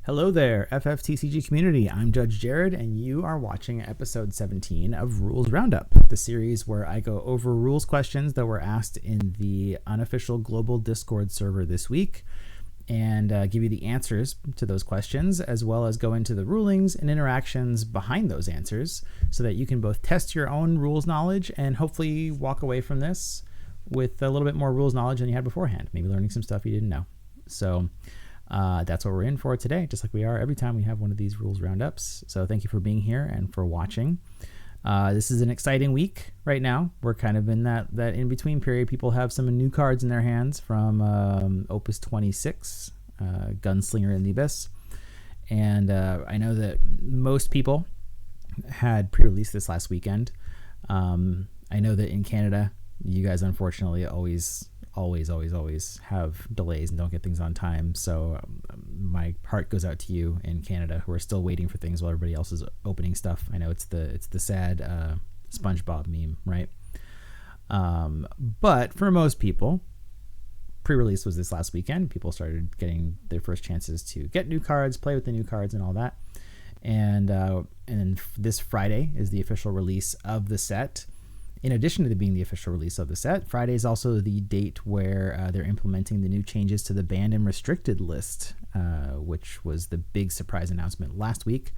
Hello there, FFTCG community. I'm Judge Jared, and you are watching episode 17 of Rules Roundup, the series where I go over rules questions that were asked in the unofficial global Discord server this week and give you the answers to those questions, as well as go into the rulings and interactions behind those answers so that you can both test your own rules knowledge and hopefully walk away from this with a little bit more rules knowledge than you had beforehand, maybe learning some stuff you didn't know. So that's what we're in for today, just like we are every time we have one of these rules roundups. So thank you for being here and for watching. This is an exciting week right now. We're kind of in that in-between period. People have some new cards in their hands from Opus 26, Gunslinger in the Abyss. And I know that most people had pre-release this last weekend. I know that in Canada, you guys unfortunately always have delays and don't get things on time. So my heart goes out to you in Canada who are still waiting for things while everybody else is opening stuff. I know it's the sad SpongeBob meme, right? But for most people, pre-release was this last weekend. People started getting their first chances to get new cards, play with the new cards and all that. And then this Friday is the official release of the set. In addition to being the official release of the set, Friday is also the date where they're implementing the new changes to the banned and restricted list, which was the big surprise announcement last week.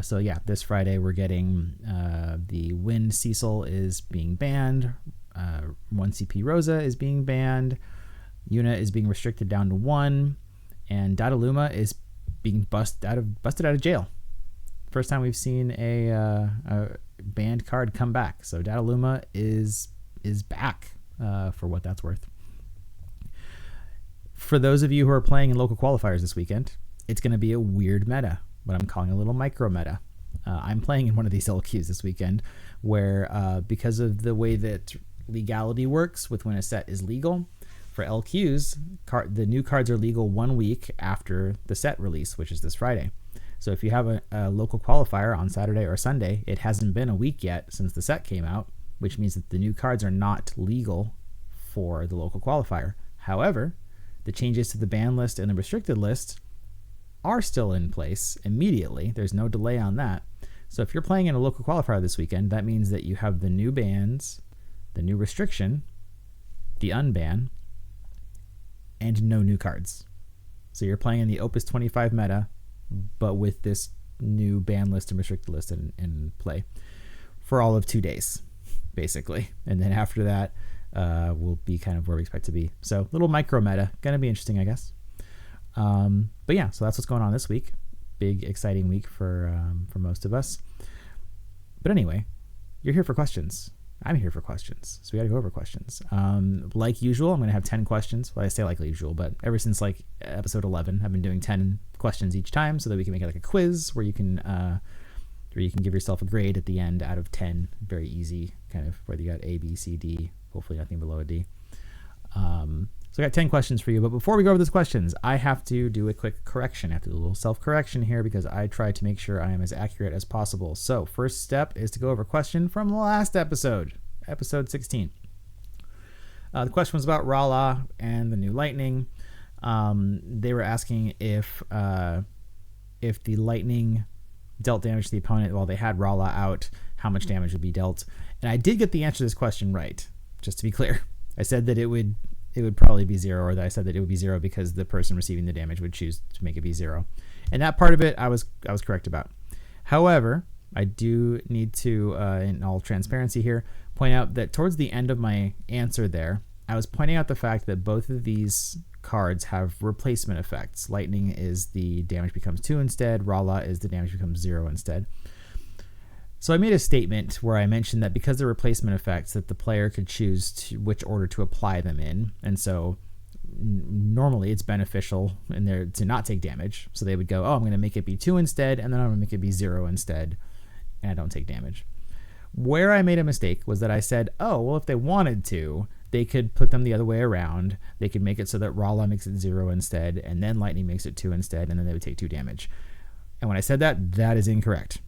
So yeah, this Friday we're getting the Wind Cecil is being banned, 1CP Rosa is being banned, Unei is being restricted down to 1, and Dataluma is being busted out of jail. First time we've seen a banned card come back. So Dataluma is back for what that's worth. For those of you who are playing in local qualifiers this weekend, it's going to be a weird meta, what I'm calling a little micro meta. I'm playing in one of these LQs this weekend where because of the way that legality works with when a set is legal, for LQs, the new cards are legal 1 week after the set release, which is this Friday. So if you have a local qualifier on Saturday or Sunday, it hasn't been a week yet since the set came out, which means that the new cards are not legal for the local qualifier. However, the changes to the ban list and the restricted list are still in place immediately. There's no delay on that. So if you're playing in a local qualifier this weekend, that means that you have the new bans, the new restriction, the unban, and no new cards. So you're playing in the Opus 25 meta, but with this new ban list and restricted list in play for all of 2 days, basically. And then after that, will be kind of where we expect to be. So little micro meta, going to be interesting, I guess. But yeah, so that's what's going on this week. Big, exciting week for most of us. But anyway, you're here for questions. I'm here for questions. So we got to go over questions. Like usual, I'm going to have 10 questions. Well, I say like usual, but ever since like episode 11, I've been doing 10 questions each time so that we can make it like a quiz where you can give yourself a grade at the end out of 10. Very easy, kind of whether you got A, B, C, D, hopefully nothing below a D. So I got 10 questions for you. But before we go over those questions, I have to do a quick correction. I have to do a little self-correction here because I try to make sure I am as accurate as possible. So first step is to go over a question from the last episode 16. The question was about Rala and the new lightning. They were asking if the lightning dealt damage to the opponent while they had Rala out, how much damage would be dealt. And I did get the answer to this question right, just to be clear. I said that it would probably be 0, or that I said that it would be 0 because the person receiving the damage would choose to make it be 0. And that part of it I was correct about. However, I do need to, in all transparency here, point out that towards the end of my answer there, I was pointing out the fact that both of these cards have replacement effects. Lightning is the damage becomes 2 instead. Rala is the damage becomes 0 instead. So I made a statement where I mentioned that because they're replacement effects, that the player could choose which order to apply them in. And so normally it's beneficial in there to not take damage. So they would go, oh, I'm going to make it be 2 instead, and then I'm going to make it be 0 instead, and I don't take damage. Where I made a mistake was that I said, oh, well, if they wanted to, they could put them the other way around. They could make it so that Rala makes it 0 instead, and then Lightning makes it 2 instead, and then they would take 2 damage. And when I said that, that is incorrect.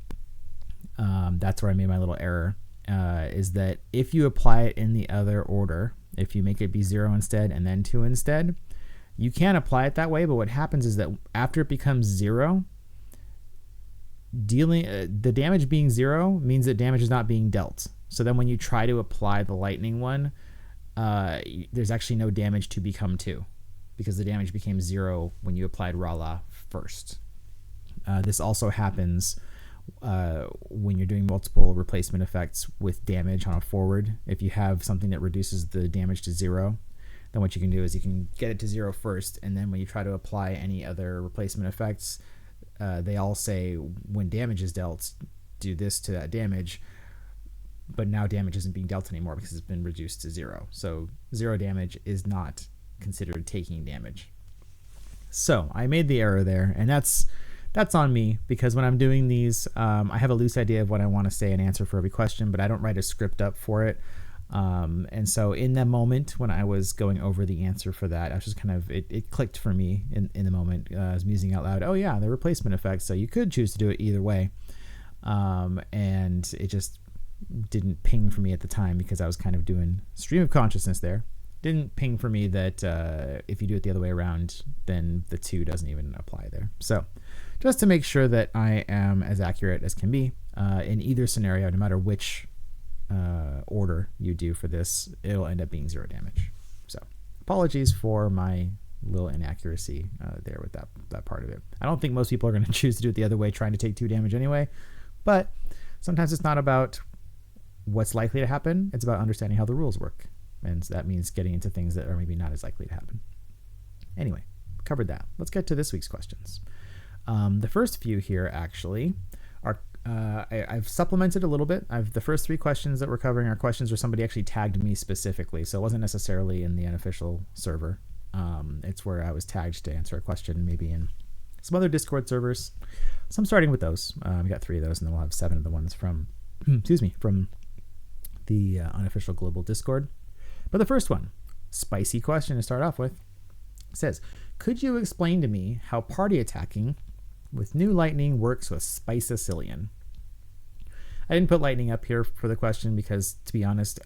That's where I made my little error, is that if you apply it in the other order, if you make it be 0 instead and then 2 instead, You can apply it that way, but what happens is that after it becomes 0, the damage being 0 means that damage is not being dealt. So then when you try to apply the lightning one, there's actually no damage to become 2 because the damage became 0 when you applied Rala first. This also happens when you're doing multiple replacement effects with damage on a forward. If you have something that reduces the damage to 0, then what you can do is you can get it to 0 first, and then when you try to apply any other replacement effects, they all say when damage is dealt, do this to that damage, but now damage isn't being dealt anymore because it's been reduced to 0. So 0 damage is not considered taking damage. So I made the error there, and that's on me, because when I'm doing these, I have a loose idea of what I want to say and answer for every question, but I don't write a script up for it. And so in that moment when I was going over the answer for that, I was just kind of, it clicked for me in the moment. I was musing out loud, oh yeah, the replacement effects. So you could choose to do it either way. And it just didn't ping for me at the time because I was kind of doing stream of consciousness there. Didn't ping for me that if you do it the other way around, then the 2 doesn't even apply there. So just to make sure that I am as accurate as can be in either scenario, no matter which order you do for this, it'll end up being 0 damage. So apologies for my little inaccuracy there with that part of it. I don't think most people are going to choose to do it the other way, trying to take 2 damage anyway, but sometimes it's not about what's likely to happen. It's about understanding how the rules work. And so that means getting into things that are maybe not as likely to happen. Anyway, covered that. Let's get to this week's questions. The first few here actually are, I've supplemented a little bit. The first 3 questions that we're covering are questions where somebody actually tagged me specifically. So it wasn't necessarily in the unofficial server. It's where I was tagged to answer a question, maybe in some other Discord servers. So I'm starting with those. We got 3 of those, and then we'll have 7 of the ones from, from the unofficial global Discord. But the first one, spicy question to start off with, says, could you explain to me how party attacking with new lightning works with Spiceacilian? I didn't put lightning up here for the question because, to be honest,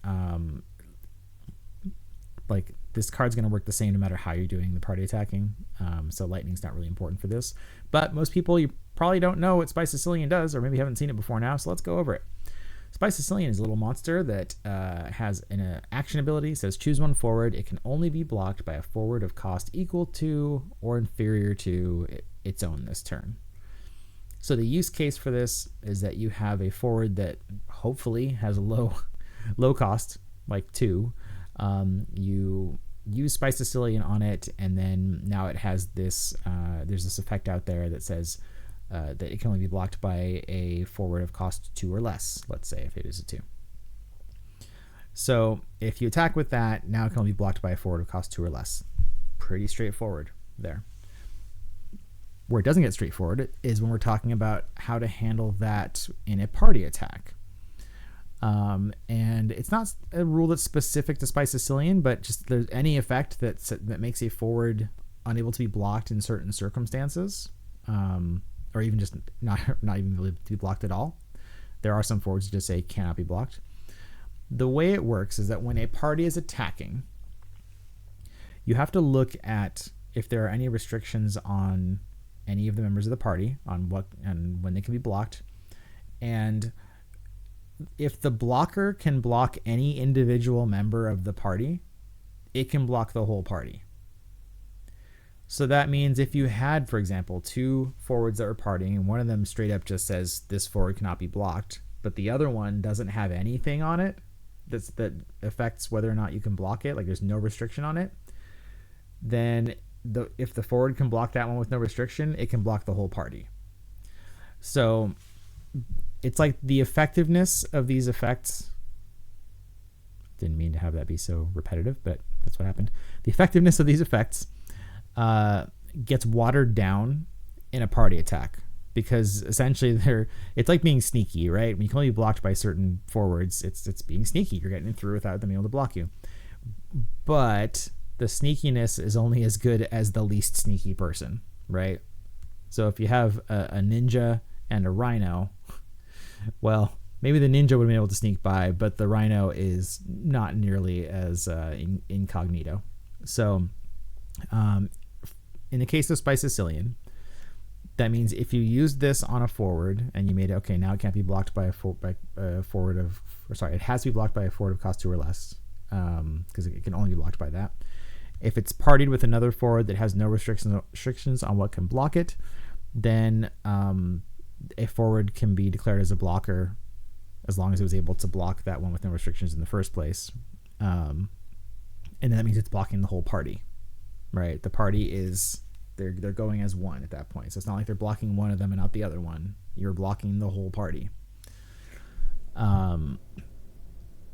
like this card's going to work the same no matter how you're doing the party attacking. So lightning's not really important for this. But most people, you probably don't know what Spiceacilian does, or maybe haven't seen it before now, so let's go over it. Spiceacilian is a little monster that has an action ability. It says choose one forward. It can only be blocked by a forward of cost equal to or inferior to its own this turn. So the use case for this is that you have a forward that hopefully has a low cost, like 2. You use Spiceacilian on it, and then now it has this, there's this effect out there that says that it can only be blocked by a forward of cost 2 or less, let's say, if it is a 2. So if you attack with that, now it can only be blocked by a forward of cost 2 or less. Pretty straightforward there. Where it doesn't get straightforward is when we're talking about how to handle that in a party attack. And it's not a rule that's specific to Spiceacilian, but just there's any effect that makes a forward unable to be blocked in certain circumstances, or even just not even able to be blocked at all. There are some forwards that just say cannot be blocked. The way it works is that when a party is attacking, you have to look at if there are any restrictions on any of the members of the party on what and when they can be blocked. And if the blocker can block any individual member of the party, it can block the whole party. So that means if you had, for example, 2 forwards that were partying, and one of them straight up just says this forward cannot be blocked, but the other one doesn't have anything on it that affects whether or not you can block it, like there's no restriction on it, then if the forward can block that one with no restriction, it can block the whole party. So it's like the effectiveness of these effects, didn't mean to have that be so repetitive, but that's what happened. The effectiveness of these effects gets watered down in a party attack, because essentially it's like being sneaky, right? When you can only be blocked by certain forwards, it's being sneaky. You're getting it through without them being able to block you. But the sneakiness is only as good as the least sneaky person, right? So if you have a ninja and a rhino, well, maybe the ninja would have been able to sneak by, but the rhino is not nearly as incognito. So in the case of Spiceacilian, that means if you use this on a forward and you made it, okay, now it can't be blocked by a forward of, or sorry, it has to be blocked by a forward of cost 2 or less, because it can only be blocked by that. If it's partied with another forward that has no restrictions on what can block it, then a forward can be declared as a blocker as long as it was able to block that one with no restrictions in the first place. And then that means it's blocking the whole party, right? The party is, they're going as one at that point. So it's not like they're blocking one of them and not the other one. You're blocking the whole party. Now,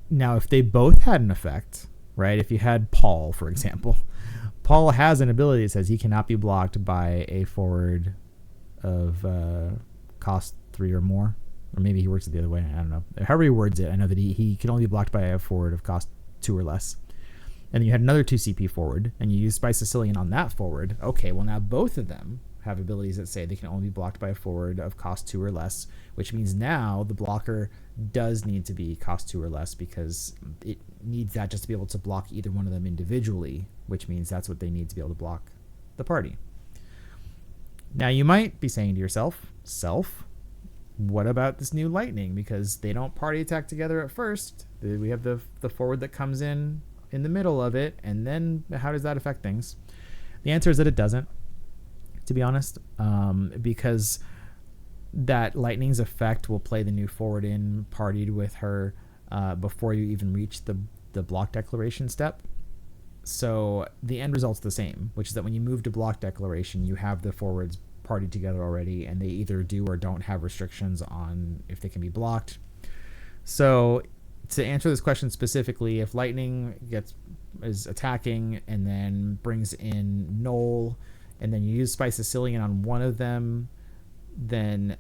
if they both had an effect, right? If you had Paul, for example, Paul has an ability that says he cannot be blocked by a forward of cost 3 or more. Or maybe he works it the other way. I don't know. However he words it, I know that he can only be blocked by a forward of cost 2 or less. And then you had another 2 CP forward, and you use Spiceacilian on that forward. Okay, well now both of them have abilities that say they can only be blocked by a forward of cost 2 or less, which means now the blocker does need to be cost 2 or less, because it needs that just to be able to block either one of them individually, which means that's what they need to be able to block the party. Now you might be saying to yourself, what about this new lightning? Because they don't party attack together at first. We have the forward that comes in the middle of it, and then how does that affect things? The answer is that it doesn't, to be honest, because that lightning's effect will play the new forward in partied with her before you even reach the block declaration step. So the end result's the same, which is that when you move to block declaration, you have the forwards partied together already, and they either do or don't have restrictions on if they can be blocked. So to answer this question specifically, if lightning is attacking and then brings in Knoll, and then you use Spiceacilian on one of them, then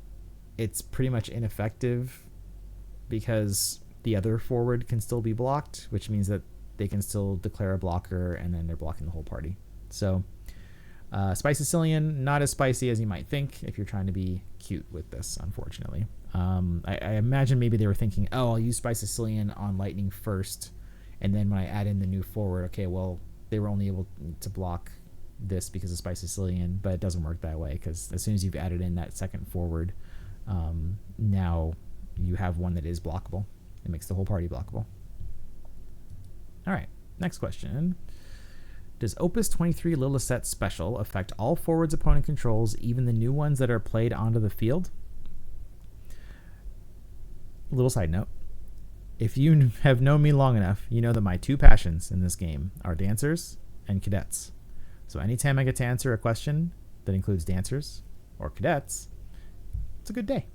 it's pretty much ineffective because the other forward can still be blocked, which means that they can still declare a blocker, and then they're blocking the whole party. So Spiceacilian, not as spicy as you might think if you're trying to be cute with this, unfortunately. I imagine maybe they were thinking, oh, I'll use Spiceacilian on lightning first, and then when I add in the new forward, okay, well, they were only able to block this because of Spiceacilian, but it doesn't work that way, because as soon as you've added in that second forward, now you have one that is blockable. It makes the whole party blockable. All right, next question. Does Opus 23 Lilisette Special affect all forwards opponent controls, even the new ones that are played onto the field? Little side note. If you have known me long enough, you know that my 2 passions in this game are dancers and cadets. So anytime I get to answer a question that includes dancers or cadets, it's a good day.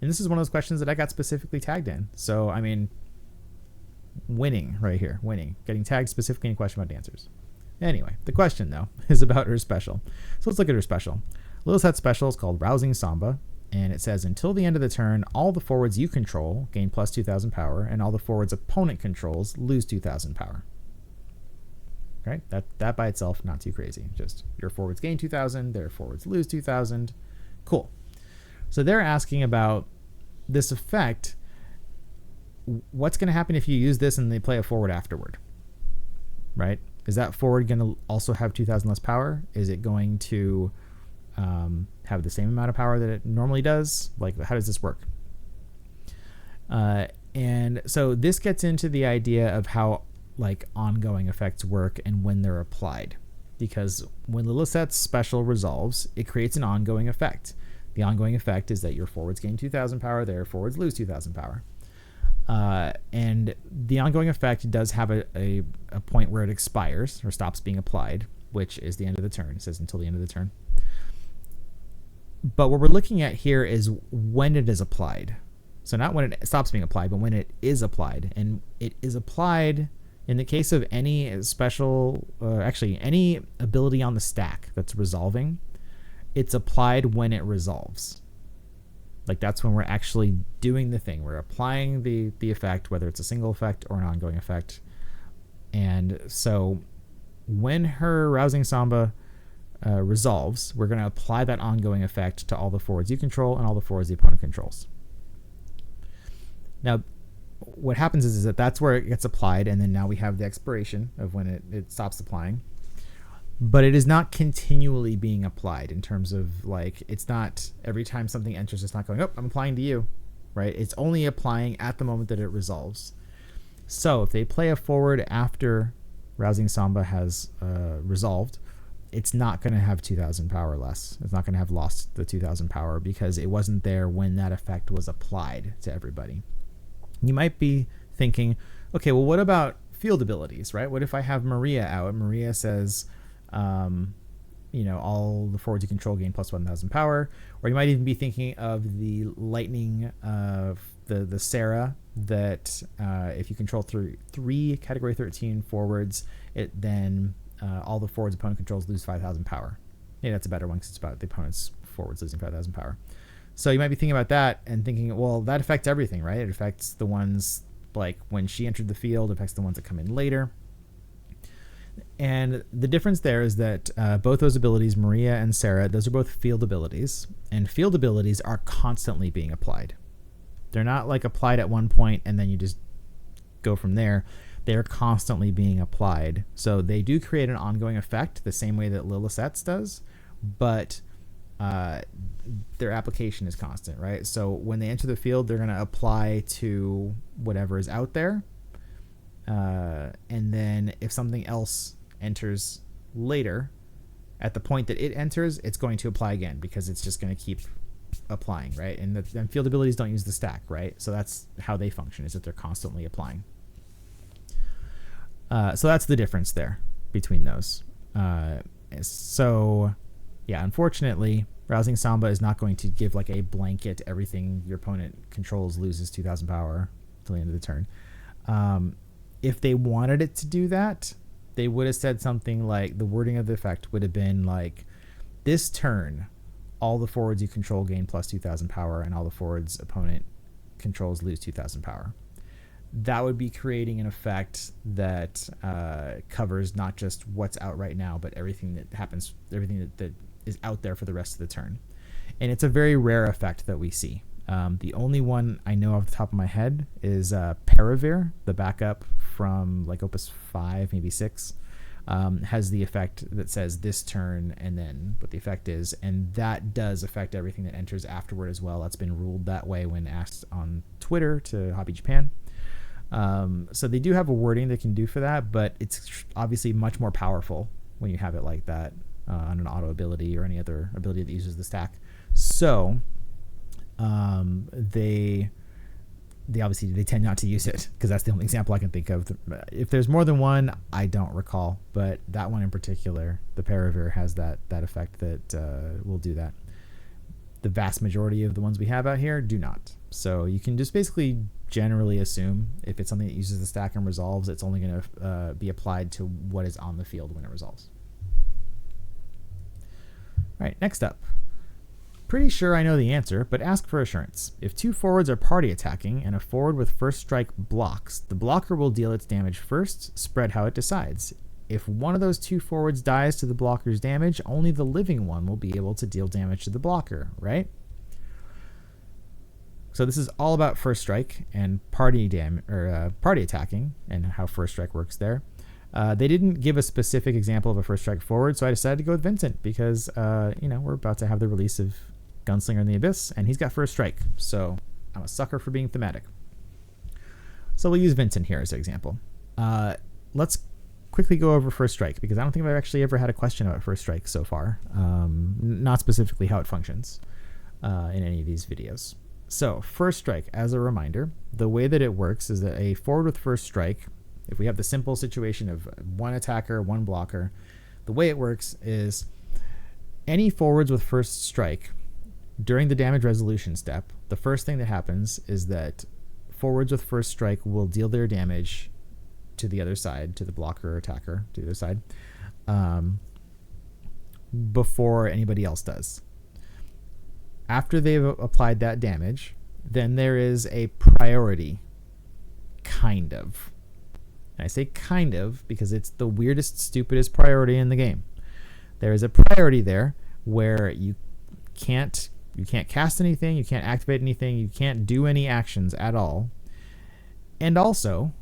And this is one of those questions that I got specifically tagged in. So, I mean, winning right here, winning. Getting tagged specifically in a question about dancers. Anyway, the question, though, is about her special. So let's look at her special. Lilisette's special is called Rousing Samba, and it says, until the end of the turn, all the forwards you control gain plus 2,000 power, and all the forwards opponent controls lose 2,000 power. Right? That by itself, not too crazy. Just your forwards gain 2,000, their forwards lose 2,000. Cool. So they're asking about this effect. What's going to happen if you use this and they play a forward afterward? Right? Is that forward going to also have 2,000 less power? Is it going to have the same amount of power that it normally does? Like, how does this work? And so this gets into the idea of how like ongoing effects work and when they're applied. Because when Lilisette's special resolves, it creates an ongoing effect. The ongoing effect is that your forwards gain 2,000 power, their forwards lose 2,000 power. And the ongoing effect does have a point where it expires or stops being applied, which is the end of the turn. It says until the end of the turn. But what we're looking at here is when it is applied. So not when it stops being applied, but when it is applied. And it is applied in the case of any special, actually any ability on the stack that's resolving, it's applied when it resolves. Like that's when we're actually doing the thing. We're applying the effect, whether it's a single effect or an ongoing effect. And so when her Rousing Samba resolves, we're going to apply that ongoing effect to all the forwards you control and all the forwards the opponent controls. Now, what happens is that that's where it gets applied, and then now we have the expiration of when it stops applying. but it is not continually being applied in terms of like, it's not every time something enters, it's not going, oh, I'm applying to you, right? It's only applying at the moment that it resolves. So if they play a forward after Rousing Samba has resolved, it's not going to have 2,000 power less. It's not going to have lost the 2,000 power because it wasn't there when that effect was applied to everybody. You might be thinking, okay, well, what about field abilities, right? What if I have Maria out? Maria says, all the forwards you control gain plus 1,000 power. Or you might even be thinking of the lightning, the Sarah, that if you control three category 13 forwards, it then all the forwards opponent controls lose 5,000 power. Yeah, that's a better one because it's about the opponent's forwards losing 5,000 power. So you might be thinking about that and thinking, well, that affects everything, right? It affects the ones like when she entered the field, it affects the ones that come in later. And the difference there is that both those abilities, Maria and Sarah, those are both field abilities, and field abilities are constantly being applied. They're not like applied at one point and then you just go from there. They're constantly being applied. So they do create an ongoing effect the same way that Lilisette's does, but their application is constant, right? So when they enter the field, they're going to apply to whatever is out there. And then if something else enters later, at the point that it enters, it's going to apply again because it's just going to keep applying, right? And field abilities don't use the stack, right? So that's how they function, is that they're constantly applying. So that's the difference there between those. So yeah, unfortunately, Rousing Samba is not going to give like a blanket everything your opponent controls loses 2,000 power till the end of the turn. If they wanted it to do that, they would have said something like, the wording of the effect would have been like, this turn, all the forwards you control gain plus 2,000 power, and all the forwards opponent controls lose 2,000 power. That would be creating an effect that covers not just what's out right now, but everything that happens, everything that is out there for the rest of the turn. And it's a very rare effect that we see. The only one I know off the top of my head is Paravir, the backup from like Opus 5, maybe 6, has the effect that says this turn and then what the effect is. And that does affect everything that enters afterward as well. That's been ruled that way when asked on Twitter to Hobby Japan. So they do have a wording they can do for that, but it's obviously much more powerful when you have it like that on an auto ability or any other ability that uses the stack. So they obviously they tend not to use it because that's the only example I can think of. If there's more than one, I don't recall, but that one in particular, the Paravir, has that effect that will do that. The vast majority of the ones we have out here do not. So you can just basically generally assume if it's something that uses the stack and resolves, it's only going to be applied to what is on the field when it resolves. All right, next up. Pretty sure I know the answer, but ask for assurance. If two forwards are party attacking and a forward with first strike blocks, the blocker will deal its damage first, spread how it decides. If one of those two forwards dies to the blocker's damage, only the living one will be able to deal damage to the blocker, right? So this is all about first strike and party attacking and how first strike works there. They didn't give a specific example of a first strike forward, so I decided to go with Vincent because we're about to have the release of Gunslinger in the Abyss, and he's got first strike. So I'm a sucker for being thematic. So we'll use Vincent here as an example. Let's quickly go over first strike because I don't think I've actually ever had a question about first strike so far. Not specifically how it functions in any of these videos. So first strike, as a reminder, the way that it works is that a forward with first strike, if we have the simple situation of one attacker, one blocker, the way it works is any forwards with first strike during the damage resolution step, the first thing that happens is that forwards with first strike will deal their damage to the other side, to the blocker or attacker, to the other side, before anybody else does. After they've applied that damage, then there is a priority, kind of. And I say kind of because it's the weirdest, stupidest priority in the game. There is a priority there where you can't cast anything, you can't activate anything, you can't do any actions at all. And also,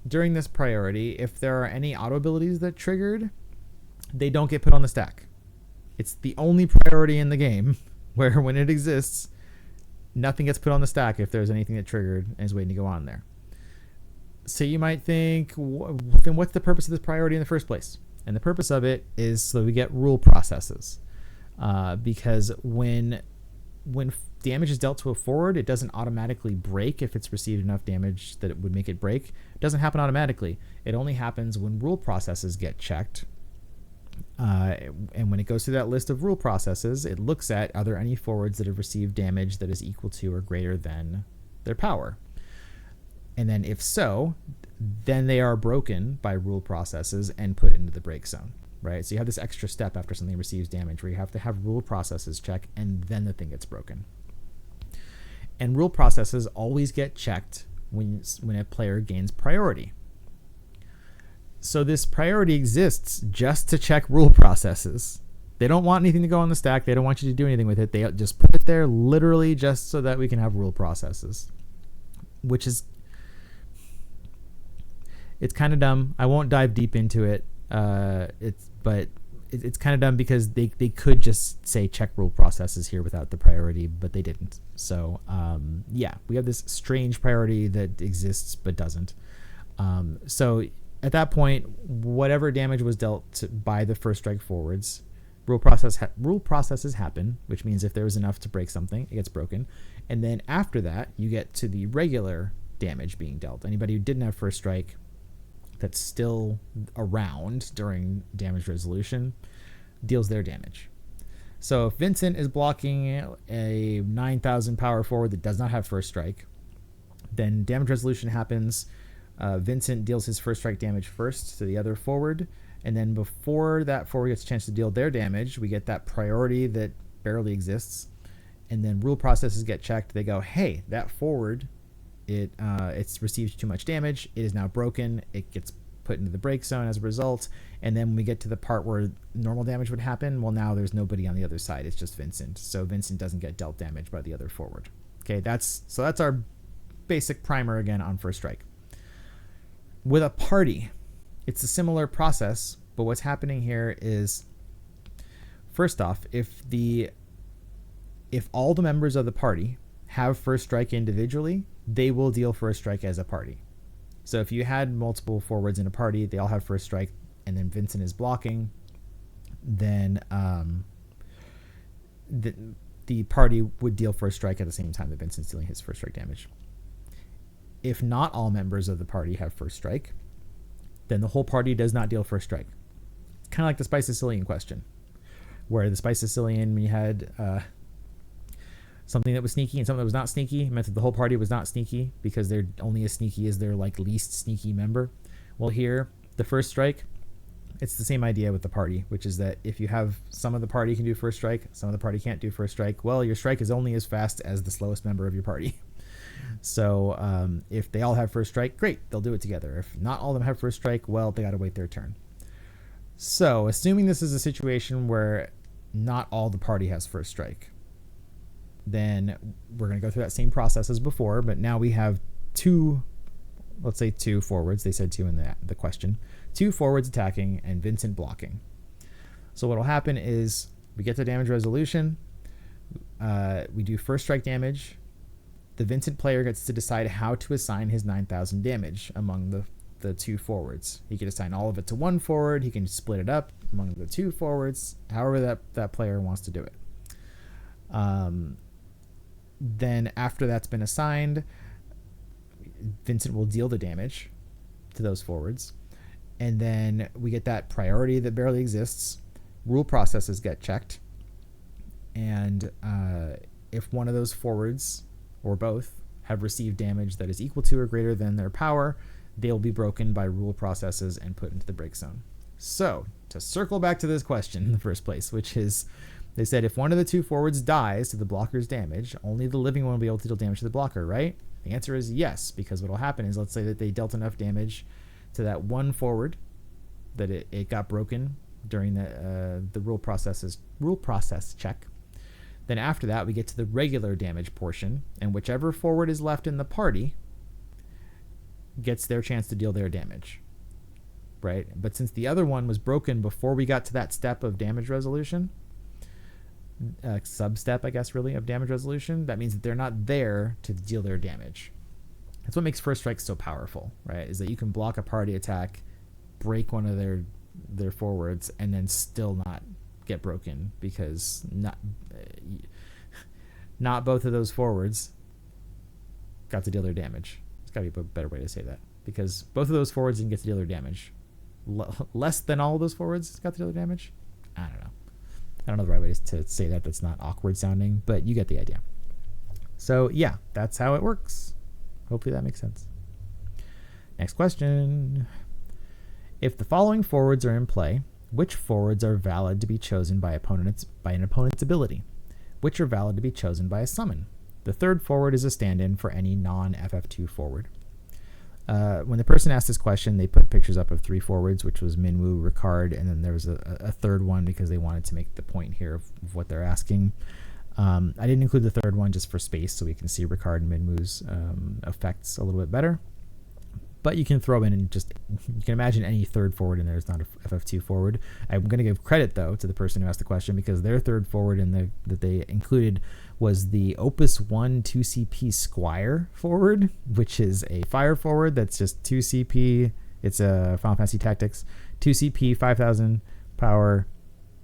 during this priority, if there are any auto abilities that triggered, they don't get put on the stack. It's the only priority in the game where when it exists, nothing gets put on the stack if there's anything that triggered and is waiting to go on there. So you might think, then what's the purpose of this priority in the first place? And the purpose of it is so we get rule processes. Because when damage is dealt to a forward, it doesn't automatically break if it's received enough damage that it would make it break. It doesn't happen automatically. It only happens when rule processes get checked. And when it goes through that list of rule processes, it looks at, are there any forwards that have received damage that is equal to or greater than their power? And then if so, then they are broken by rule processes and put into the break zone, right? So you have this extra step after something receives damage where you have to have rule processes check and then the thing gets broken. And rule processes always get checked when a player gains priority. So this priority exists just to check rule processes. They don't want anything to go on the stack. They don't want you to do anything with it. They just put it there literally just so that we can have rule processes, which is, it's kind of dumb. I won't dive deep into it. It's kind of dumb because they could just say check rule processes here without the priority, but they didn't. So yeah, we have this strange priority that exists but doesn't. So at that point, whatever damage was dealt by the first strike forwards, rule processes happen, which means if there was enough to break something, it gets broken. And then after that, you get to the regular damage being dealt. Anybody who didn't have first strike that's still around during damage resolution deals their damage. So if Vincent is blocking a 9,000 power forward that does not have first strike, then damage resolution happens. Vincent deals his first strike damage first to the other forward, and then before that forward gets a chance to deal their damage, we get that priority that barely exists, and then rule processes get checked. They go, hey, that forward, it's received too much damage. It is now broken. It gets put into the break zone as a result, and then when we get to the part where normal damage would happen, well, now there's nobody on the other side. It's just Vincent, so Vincent doesn't get dealt damage by the other forward. Okay, that's our basic primer again on first strike. With a party, it's a similar process, but what's happening here is, first off, if all the members of the party have first strike individually, they will deal first strike as a party. So if you had multiple forwards in a party, they all have first strike, and then Vincent is blocking, then the party would deal first strike at the same time that Vincent's dealing his first strike damage. If not all members of the party have first strike, then the whole party does not deal first strike. Kind of like the Spiceacilian question, where the Spiceacilian, when you had something that was sneaky and something that was not sneaky, meant that the whole party was not sneaky because they're only as sneaky as their least sneaky member. Well, here, the first strike, it's the same idea with the party, which is that if you have some of the party can do first strike, some of the party can't do first strike, well, your strike is only as fast as the slowest member of your party. So if they all have first strike, great, they'll do it together. If not all of them have first strike, well, they got to wait their turn. So assuming this is a situation where not all the party has first strike, then we're going to go through that same process as before, but now we have let's say two forwards. They said two in the question. Two forwards attacking and Vincent blocking. So what will happen is we get to damage resolution. We do first strike damage. The Vincent player gets to decide how to assign his 9,000 damage among the two forwards. He can assign all of it to one forward. He can split it up among the two forwards, however that player wants to do it. Then after that's been assigned, Vincent will deal the damage to those forwards. And then we get that priority that barely exists. Rule processes get checked. And if one of those forwards or both have received damage that is equal to or greater than their power, they'll be broken by rule processes and put into the break zone. So to circle back to this question in the first place, which is, they said if one of the two forwards dies to the blocker's damage, only the living one will be able to deal damage to the blocker, right? The answer is yes, because what will happen is, let's say that they dealt enough damage to that one forward that it got broken during the rule process check. Then after that, we get to the regular damage portion, and whichever forward is left in the party gets their chance to deal their damage. right? But since the other one was broken before we got to that step of damage resolution, sub-step, I guess, really, of damage resolution, that means that they're not there to deal their damage. That's what makes First Strike so powerful, right? Is that you can block a party attack, break one of their forwards, and then still not get broken because not both of those forwards got to deal their damage. It's got to be a better way to say that, because both of those forwards didn't get to deal their damage. Less than all of those forwards got to deal their damage. I don't know the right way to say that. That's not awkward sounding, but you get the idea. So yeah, that's how it works. Hopefully that makes sense. Next question. If the following forwards are in play, which forwards are valid to be chosen by an opponent's ability? Which are valid to be chosen by a summon? The third forward is a stand-in for any non-FF2 forward. When the person asked this question, they put pictures up of 3 forwards, which was Minwu, Ricard, and then there was a third one because they wanted to make the point here of what they're asking. I didn't include the third one just for space so we can see Ricard and Minwu's effects a little bit better. But you can throw in and you can imagine any third forward in there is not a FF2 forward. I'm going to give credit, though, to the person who asked the question, because their third forward that they included was the Opus 1 2CP Squire forward, which is a fire forward that's just 2CP. It's a Final Fantasy Tactics. 2CP, 5,000 power,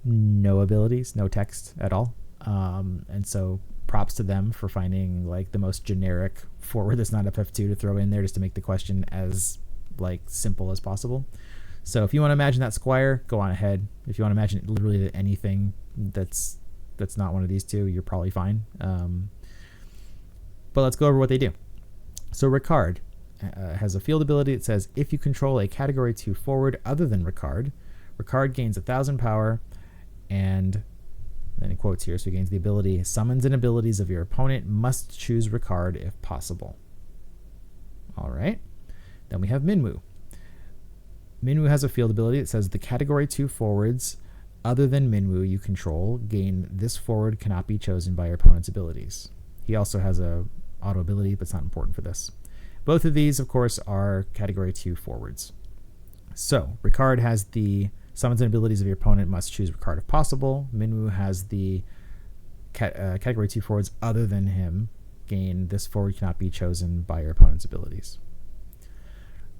no abilities, no text at all. And so props to them for finding like the most generic forward that's not FF2 to throw in there just to make the question as like simple as possible. So if you want to imagine that Squire, go on ahead. If you want to imagine literally anything that's not one of these two, you're probably fine. But let's go over what they do. So Ricard has a field ability that says if you control a category 2 forward other than Ricard, Ricard gains 1,000 power, and then in quotes here, so he gains the ability, summons and abilities of your opponent must choose Ricard if possible. All right. Then we have Minwu. Minwu has a field ability that says the category 2 forwards other than Minwu you control gain this forward cannot be chosen by your opponent's abilities. He also has a auto ability, but it's not important for this. Both of these, of course, are category 2 forwards. So Ricard has the summons and abilities of your opponent must choose Ricard if possible. Minwu has the category 2 forwards other than him gain this forward cannot be chosen by your opponent's abilities.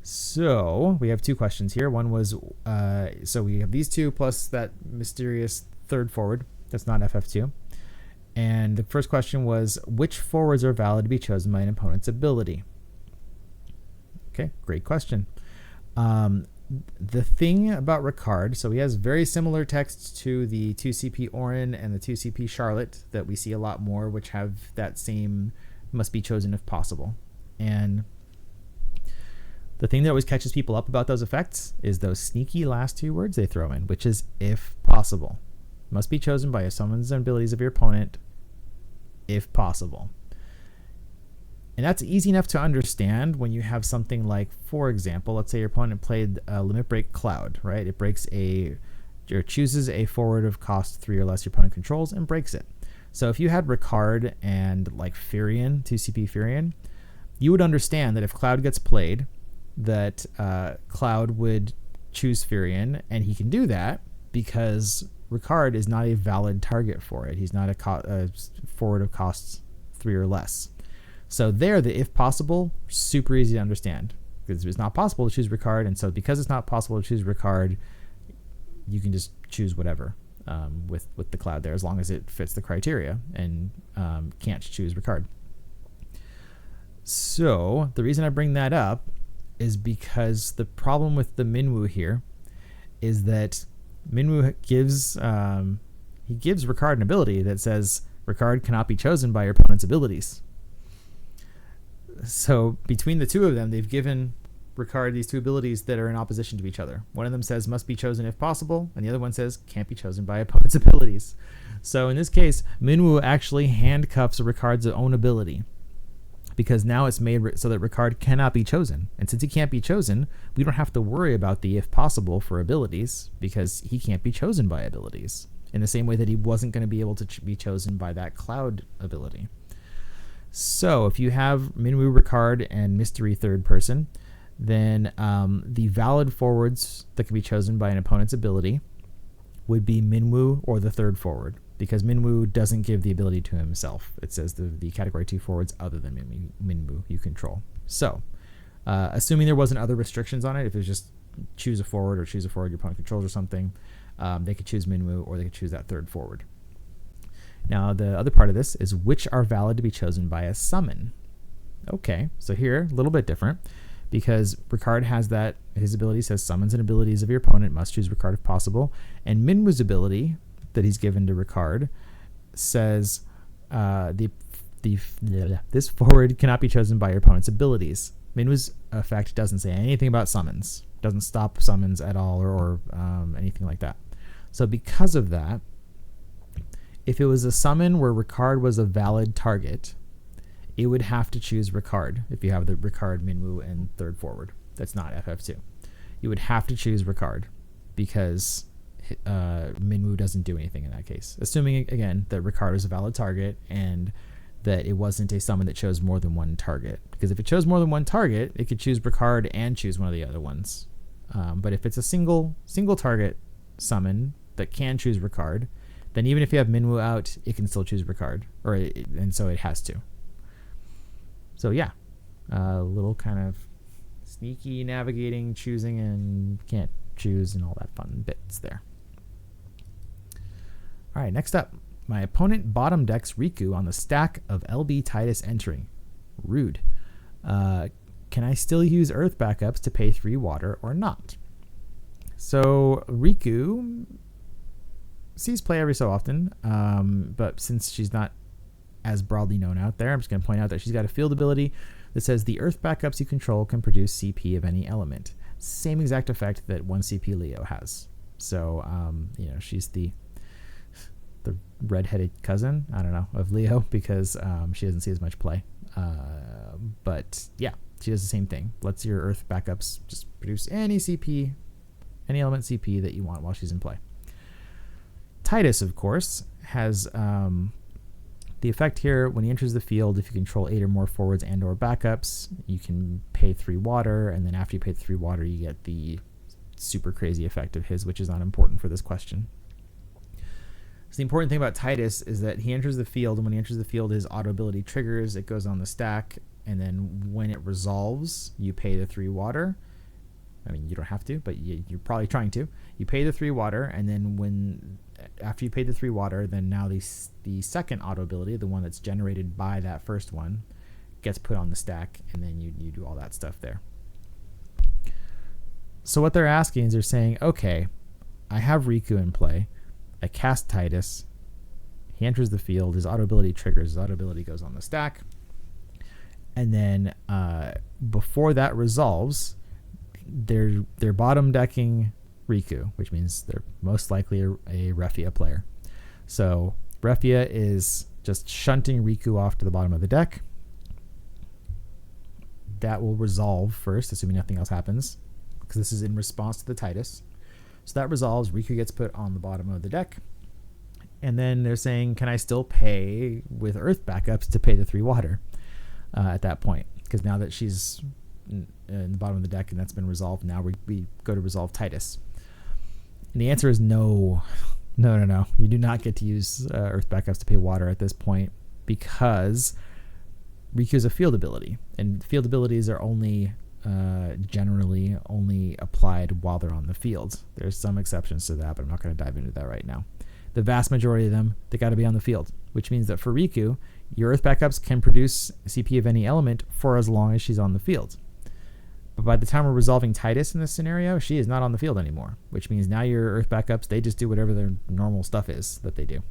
So we have 2 questions here. One was, so we have these 2 plus that mysterious third forward that's not FF2. And the first question was, which forwards are valid to be chosen by an opponent's ability? Okay, great question. The thing about Ricard, so he has very similar texts to the 2CP Orin and the 2CP Charlotte that we see a lot more, which have that same must be chosen if possible. And the thing that always catches people up about those effects is those sneaky last 2 words they throw in, which is if possible. Must be chosen by a summons and abilities of your opponent if possible. And that's easy enough to understand when you have something like, for example, let's say your opponent played Limit Break Cloud, right? It breaks or chooses a forward of cost 3 or less your opponent controls and breaks it. So if you had Ricard and like Furion, 2CP Furion, you would understand that if Cloud gets played, that Cloud would choose Furion, and he can do that because Ricard is not a valid target for it. He's not a forward of costs 3 or less. So there, the if possible, super easy to understand because it's not possible to choose Ricard, and so because it's not possible to choose Ricard, you can just choose whatever with the Cloud there as long as it fits the criteria and can't choose Ricard. So the reason I bring that up is because the problem with the Minwu here is that Minwu gives Ricard an ability that says Ricard cannot be chosen by your opponent's abilities. So between the 2 of them, they've given Ricard these 2 abilities that are in opposition to each other. One of them says must be chosen if possible, and the other one says can't be chosen by opponent's abilities. So in this case, Minwu actually handcuffs Ricard's own ability because now it's made so that Ricard cannot be chosen. And since he can't be chosen, we don't have to worry about the if possible for abilities because he can't be chosen by abilities in the same way that he wasn't going to be able to be chosen by that Cloud ability. So if you have Minwu, Ricard, and Mystery Third Person, then the valid forwards that can be chosen by an opponent's ability would be Minwu or the third forward, because Minwu doesn't give the ability to himself. It says the category 2 forwards other than Minwu you control. So, assuming there wasn't other restrictions on it, if it was just choose a forward or choose a forward your opponent controls or something, they could choose Minwu or they could choose that third forward. Now, the other part of this is which are valid to be chosen by a summon. Okay, so here, a little bit different, because Ricard has that, his ability says summons and abilities of your opponent must choose Ricard if possible, and Minwu's ability that he's given to Ricard says this forward cannot be chosen by your opponent's abilities. Minwu's effect doesn't say anything about summons, doesn't stop summons at all or anything like that. So because of that, if it was a summon where Ricard was a valid target, it would have to choose Ricard if you have the Ricard, Minwu, and third forward. That's not FF2. You would have to choose Ricard because Minwu doesn't do anything in that case. Assuming, again, that Ricard is a valid target and that it wasn't a summon that chose more than one target. Because if it chose more than one target, it could choose Ricard and choose one of the other ones. But if it's a single target summon that can choose Ricard, then even if you have Minwu out, it can still choose Ricard, and so it has to. So yeah, a little kind of sneaky navigating, choosing, and can't choose, and all that fun bits there. All right, next up, my opponent bottom decks Rikku on the stack of LB Tidus entering. Rude. Can I still use Earth backups to pay 3 water or not? So Rikku sees play every so often, but since she's not as broadly known out there, I'm just going to point out that she's got a field ability that says the Earth backups you control can produce CP of any element. Same exact effect that 1 CP Leo has. So, she's the redheaded cousin, I don't know, of Leo, because she doesn't see as much play. But yeah, she does the same thing. Lets your Earth backups just produce any CP, any element CP that you want while she's in play. Tidus, of course, has the effect here, when he enters the field, if you control 8 or more forwards and or backups, you can pay 3 water, and then after you pay 3 water, you get the super crazy effect of his, which is not important for this question. So the important thing about Tidus is that he enters the field, and when he enters the field, his auto ability triggers, it goes on the stack, and then when it resolves, you pay the 3 water. I mean, you don't have to, but you're probably trying to. You pay the 3 water, and then after you pay the 3 water, then now the second auto ability, the one that's generated by that first one, gets put on the stack, and then you do all that stuff there. So what they're asking is they're saying, okay, I have Rikku in play. I cast Tidus. He enters the field. His auto ability triggers. His auto ability goes on the stack. And then before that resolves, they're bottom decking Rikku, which means they're most likely a Refia player. So Refia is just shunting Rikku off to the bottom of the deck. That will resolve first, assuming nothing else happens, because this is in response to the Tidus. So that resolves, Rikku gets put on the bottom of the deck. And then they're saying, can I still pay with Earth backups to pay the 3 water at that point? Because now that she's in the bottom of the deck and that's been resolved, now we go to resolve Tidus. And the answer is no. No. You do not get to use Earth backups to pay water at this point, because Rikku is a field ability, and field abilities are generally only applied while they're on the field. There's some exceptions to that, but I'm not going to dive into that right now. The vast majority of them, they got to be on the field, which means that for Rikku, your Earth backups can produce CP of any element for as long as she's on the field. But by the time we're resolving Tidus in this scenario, she is not on the field anymore, which means now your Earth backups, they just do whatever their normal stuff is that they do.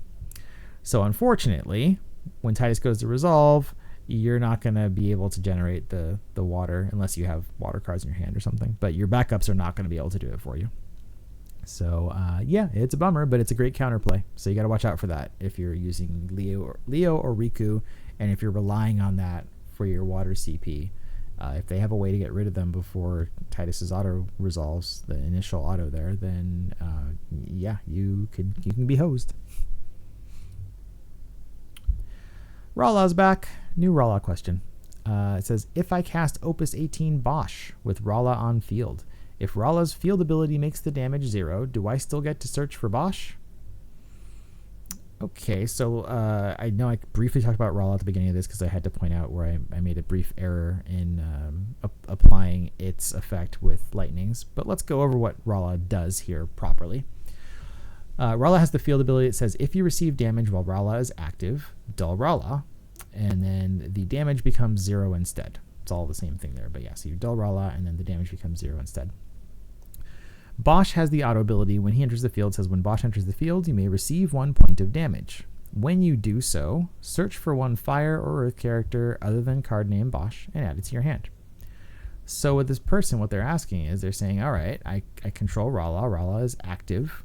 So unfortunately, when Tidus goes to resolve, you're not going to be able to generate the water unless you have water cards in your hand or something. But your backups are not going to be able to do it for you. So, yeah, it's a bummer, but it's a great counterplay. So you got to watch out for that if you're using Leo or Rikku, and if you're relying on that for your water CP. If they have a way to get rid of them before Tidus's auto resolves, the initial auto there, then yeah, you can be hosed. Rawlaw's back. New Rawlaw question. It says, if I cast Opus 18 Basch with Rala on field, if Rala's field ability makes the damage 0, do I still get to search for Basch? Okay, so I know I briefly talked about Rala at the beginning of this because I had to point out where I made a brief error in applying its effect with lightnings. But let's go over what Rala does here properly. Rala has the field ability. It says, if you receive damage while Rala is active, dull Rala, and then the damage becomes 0 instead. It's all the same thing there, but yeah, so you dull Rala, and then the damage becomes 0 instead. Basch has the auto ability. When he enters the field, it says when Basch enters the field, you may receive 1 point of damage. When you do so, search for one fire or earth character other than card name Basch and add it to your hand. So with this person, what they're asking is they're saying, all right, I control Rala. Rala is active.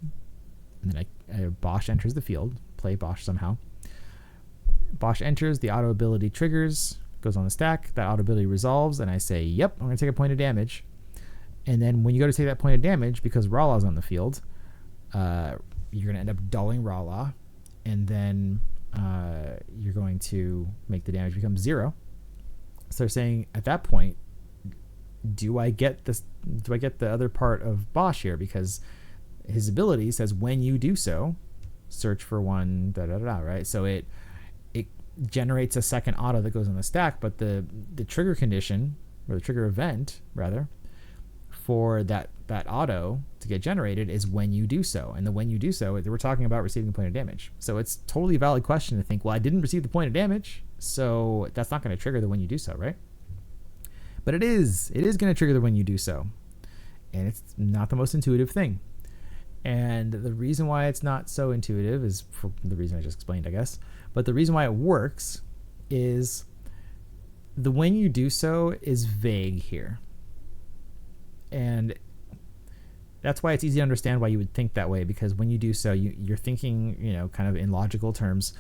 And then Basch enters the field. Play Basch somehow. Basch enters, the auto ability triggers, goes on the stack. That auto ability resolves, and I say, yep, I'm going to take a point of damage. And then when you go to take that point of damage, because Rala's on the field, you're going to end up dulling Rala, and then you're going to make the damage become 0. So they're saying at that point, do I get the other part of Basch here? Because his ability says when you do so, search for one right? So it generates a second auto that goes on the stack, but the trigger condition, or the trigger event rather, for that auto to get generated is when you do so. And the when you do so, we're talking about receiving a point of damage. So it's totally valid question to think, well, I didn't receive the point of damage, so that's not going to trigger the when you do so, right? But it is going to trigger the when you do so. And it's not the most intuitive thing. And the reason why it's not so intuitive is for the reason I just explained, I guess. But the reason why it works is the when you do so is vague here. And that's why it's easy to understand why you would think that way, because when you do so, you're thinking, kind of in logical terms,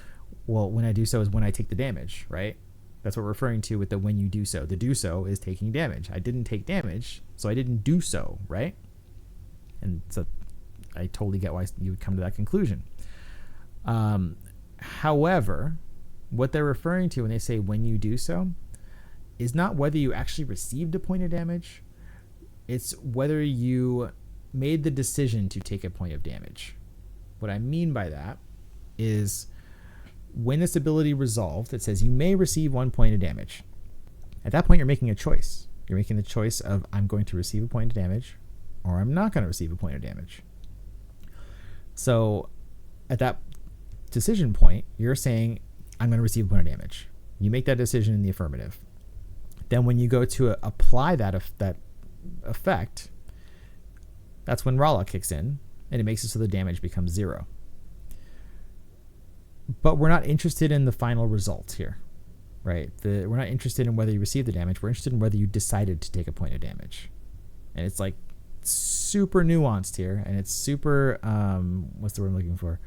well, when I do so is when I take the damage, right? That's what we're referring to with the when you do so. The do so is taking damage. I didn't take damage, so I didn't do so, right? And so I totally get why you would come to that conclusion. However, what they're referring to when they say when you do so is not whether you actually received a point of damage. It's whether you made the decision to take a point of damage. What I mean by that is when this ability resolved, it says you may receive 1 point of damage. At that point, you're making a choice. You're making the choice of I'm going to receive a point of damage or I'm not going to receive a point of damage. So at that decision point, you're saying I'm going to receive a point of damage. You make that decision in the affirmative. Then when you go to apply that effect, that's when Rala kicks in, and it makes it so the damage becomes 0. But we're not interested in the final result here, right? We're not interested in whether you received the damage. We're interested in whether you decided to take a point of damage. And it's like super nuanced here, and it's super, what's the word I'm looking for?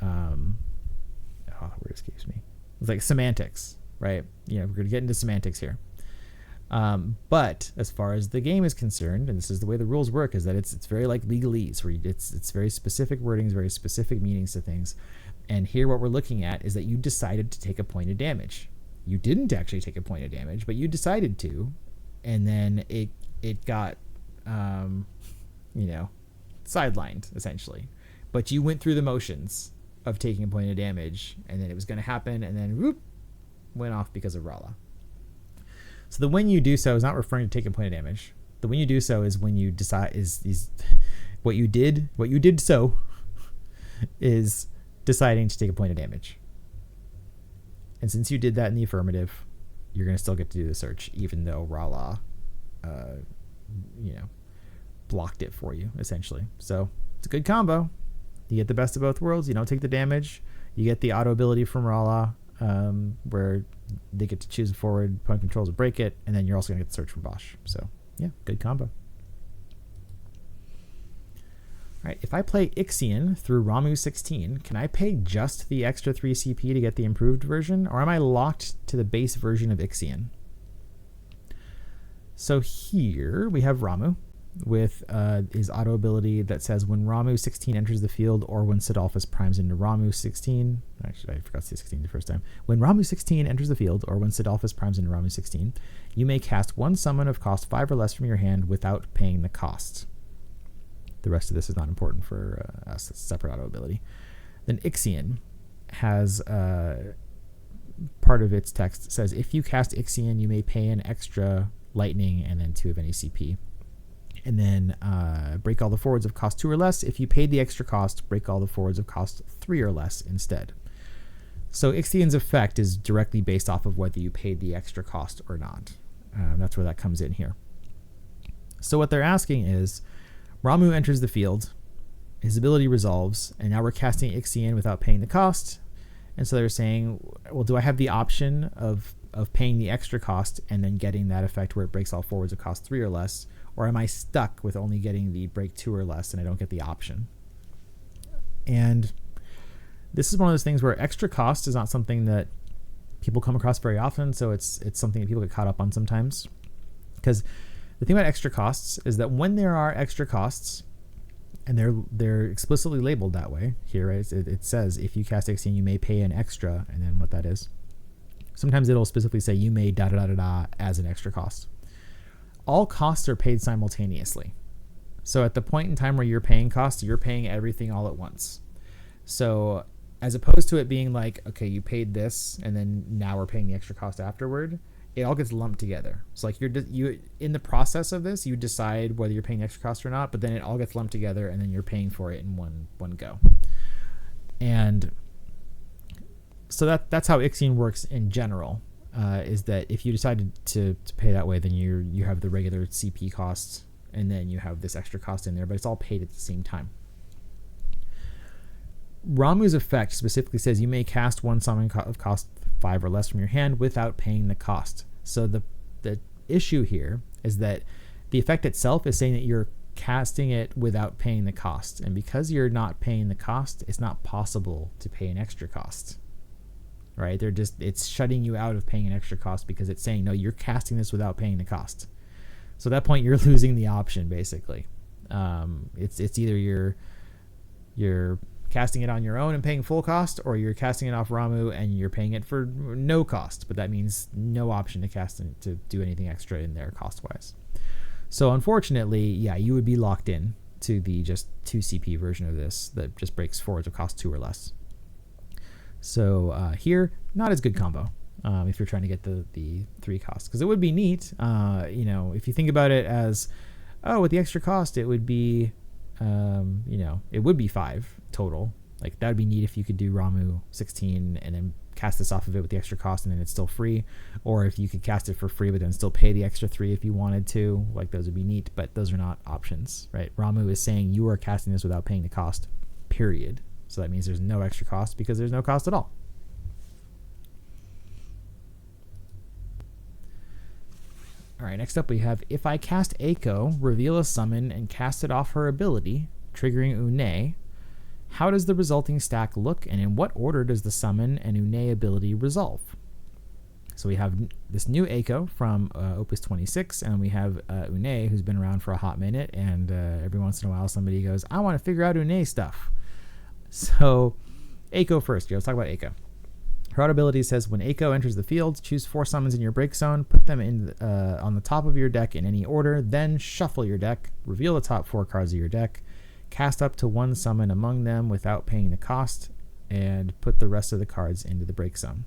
Word escapes me. It's like semantics, right? We're going to get into semantics here. But as far as the game is concerned, and this is the way the rules work, is that it's very like legalese, where it's very specific wordings, very specific meanings to things. And here what we're looking at is that you decided to take a point of damage. You didn't actually take a point of damage, but you decided to, and then it got sidelined essentially. But you went through the motions of taking a point of damage, and then it was going to happen, and then whoop, went off because of Rala. So the when you do so is not referring to take a point of damage. The when you do so is when you decide is what you did so is deciding to take a point of damage. And since you did that in the affirmative, you're going to still get to do the search, even though Rala, blocked it for you, essentially. So it's a good combo. You get the best of both worlds. You don't take the damage. You get the auto ability from Rala, where they get to choose a forward, opponent controls to break it, and then you're also going to get the search from Basch. So, yeah, good combo. All right, if I play Ixion through Ramu 16, can I pay just the extra 3 CP to get the improved version, or am I locked to the base version of Ixion? So here we have Ramu. with his auto ability that says when Ramu 16 enters the field or when Sidolphus primes into Ramu 16. Actually, I forgot to say 16 the first time. When Ramu 16 enters the field or when Sidolphus primes into Ramu 16, you may cast one summon of cost 5 or less from your hand without paying the cost. The rest of this is not important for us. It's a separate auto ability. Then Ixion has part of its text says if you cast Ixion, you may pay an extra lightning and then 2 of any CP. And then break all the forwards of cost 2 or less. If you paid the extra cost, break all the forwards of cost 3 or less instead. So Ixion's effect is directly based off of whether you paid the extra cost or not. That's where that comes in here. So what they're asking is, Ramu enters the field, his ability resolves, and now we're casting Ixion without paying the cost. And so they're saying, well, do I have the option of paying the extra cost and then getting that effect where it breaks all forwards of cost 3 or less? Or am I stuck with only getting the break 2 or less and I don't get the option? And this is one of those things where extra cost is not something that people come across very often. So it's something that people get caught up on sometimes. Because the thing about extra costs is that when there are extra costs, and they're explicitly labeled that way here, right? It says if you cast Ixion, you may pay an extra, and then what that is. Sometimes it'll specifically say you may da da da da as an extra cost. All costs are paid simultaneously. So at the point in time where you're paying costs, you're paying everything all at once. So as opposed to it being like, okay, you paid this, and then now we're paying the extra cost afterward, it all gets lumped together. So like you in the process of this, you decide whether you're paying extra cost or not, but then it all gets lumped together and then you're paying for it in one go. And so that's how Ixion works in general, is that if you decide to pay that way, then you have the regular CP costs and then you have this extra cost in there, but it's all paid at the same time. Ramu's effect specifically says you may cast one summon of cost 5 or less from your hand without paying the cost. So the issue here is that the effect itself is saying that you're casting it without paying the cost. And because you're not paying the cost, it's not possible to pay an extra cost. Right? It's shutting you out of paying an extra cost because it's saying, no, you're casting this without paying the cost. So at that point, you're losing the option, basically. It's either you're casting it on your own and paying full cost, or you're casting it off Ramu and you're paying it for no cost, but that means no option to cast to do anything extra in there cost-wise. So unfortunately, yeah, you would be locked in to the just 2 CP version of this that just breaks forwards of cost 2 or less. So here, not as good combo if you're trying to get the 3 costs, because it would be neat, if you think about it as, oh, with the extra cost, it would be, it would be 5 total. Like that would be neat if you could do Ramu 16 and then cast this off of it with the extra cost and then it's still free, or if you could cast it for free but then still pay the extra 3 if you wanted to. Like those would be neat, but those are not options, right? Ramu is saying you are casting this without paying the cost, period. So that means there's no extra cost because there's no cost at all. All right, next up we have, if I cast Eiko, reveal a summon, and cast it off her ability, triggering Unei, how does the resulting stack look, and in what order does the summon and Unei ability resolve? So we have this new Eiko from Opus 26, and we have Unei, who's been around for a hot minute, and every once in a while somebody goes, I want to figure out Unei stuff. So Eiko first. Let's talk about Eiko. Her auto ability says, when Eiko enters the field, choose 4 summons in your break zone, put them in on the top of your deck in any order, then shuffle your deck, reveal the top 4 cards of your deck, cast up to 1 summon among them without paying the cost, and put the rest of the cards into the break zone.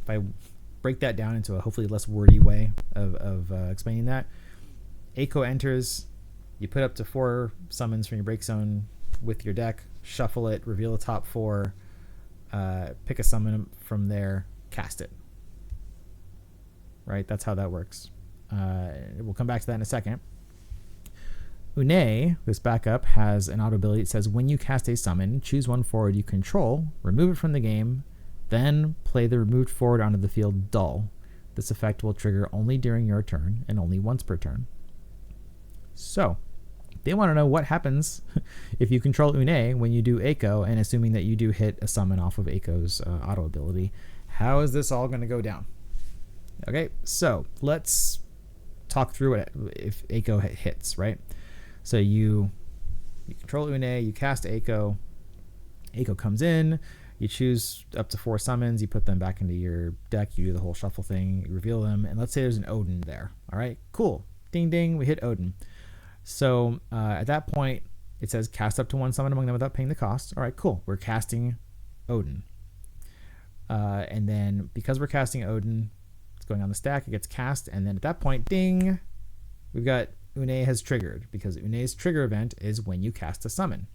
If I break that down into a hopefully less wordy way of explaining that, Eiko enters, you put up to 4 summons from your break zone with your deck, shuffle it, reveal the top 4, pick a summon from there, cast it. Right? That's how that works. We'll come back to that in a second. Unei, this backup, has an auto ability that says, when you cast a summon, choose 1 forward you control, remove it from the game, then play the removed forward onto the field dull. This effect will trigger only during your turn and only once per turn. So, they want to know what happens if you control Unei when you do Eiko, and assuming that you do hit a summon off of Eiko's auto ability. How is this all going to go down? Okay, so let's talk through it if Eiko hits, right? So you control Unei, you cast Eiko. Eiko comes in, you choose up to 4 summons, you put them back into your deck, you do the whole shuffle thing, you reveal them, and let's say there's an Odin there. All right, cool. Ding, ding, we hit Odin. So at that point, it says cast up to 1 summon among them without paying the cost. All right, cool. We're casting Odin. And then because we're casting Odin, it's going on the stack, it gets cast, and then at that point, ding, we've got Unei has triggered, because Unei's trigger event is when you cast a summon.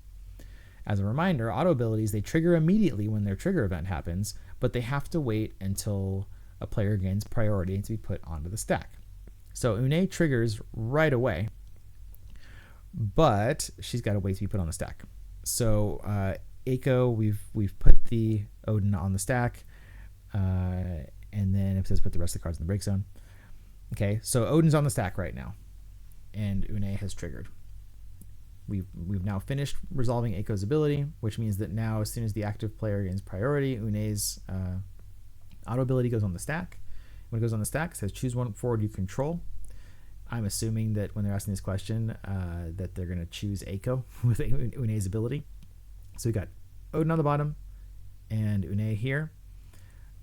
As a reminder, auto abilities, they trigger immediately when their trigger event happens, but they have to wait until a player gains priority to be put onto the stack. So Unei triggers right away, but she's got to wait to be put on the stack. So Eiko, we've put the Odin on the stack, and then it says put the rest of the cards in the break zone. Okay, so Odin's on the stack right now, and Unei has triggered. We've now finished resolving Eiko's ability, which means that now as soon as the active player gains priority, Unei's auto ability goes on the stack. When it goes on the stack, it says choose one forward you control. I'm assuming that when they're asking this question, that they're going to choose Eiko with Unei's ability. So we got Odin on the bottom and Unei here.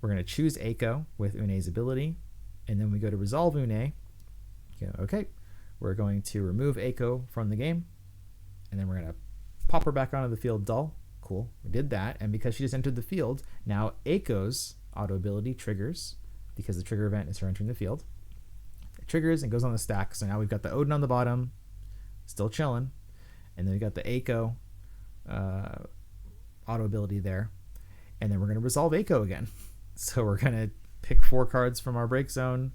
We're going to choose Eiko with Unei's ability, and then we go to resolve Unei. Okay, we're going to remove Eiko from the game, and then we're going to pop her back onto the field dull. Cool, we did that, and because she just entered the field, now Eiko's auto ability triggers, because the trigger event is her entering the field. It triggers and goes on the stack, so now we've got the Odin on the bottom, still chilling, and then we got the Eiko auto ability there, and then we're going to resolve Eiko again. So we're going to pick 4 cards from our break zone,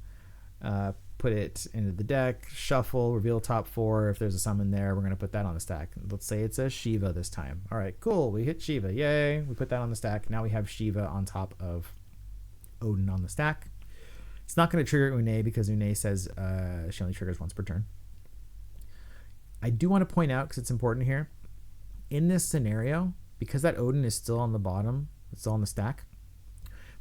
put it into the deck, shuffle, reveal top 4. If there's a summon there, we're going to put that on the stack. Let's say it's a Shiva this time. All right, cool. We hit Shiva. Yay. We put that on the stack. Now we have Shiva on top of Odin on the stack. It's not going to trigger Unei because Unei says she only triggers once per turn. I do want to point out, because it's important here, in this scenario, because that Odin is still on the bottom, it's still on the stack,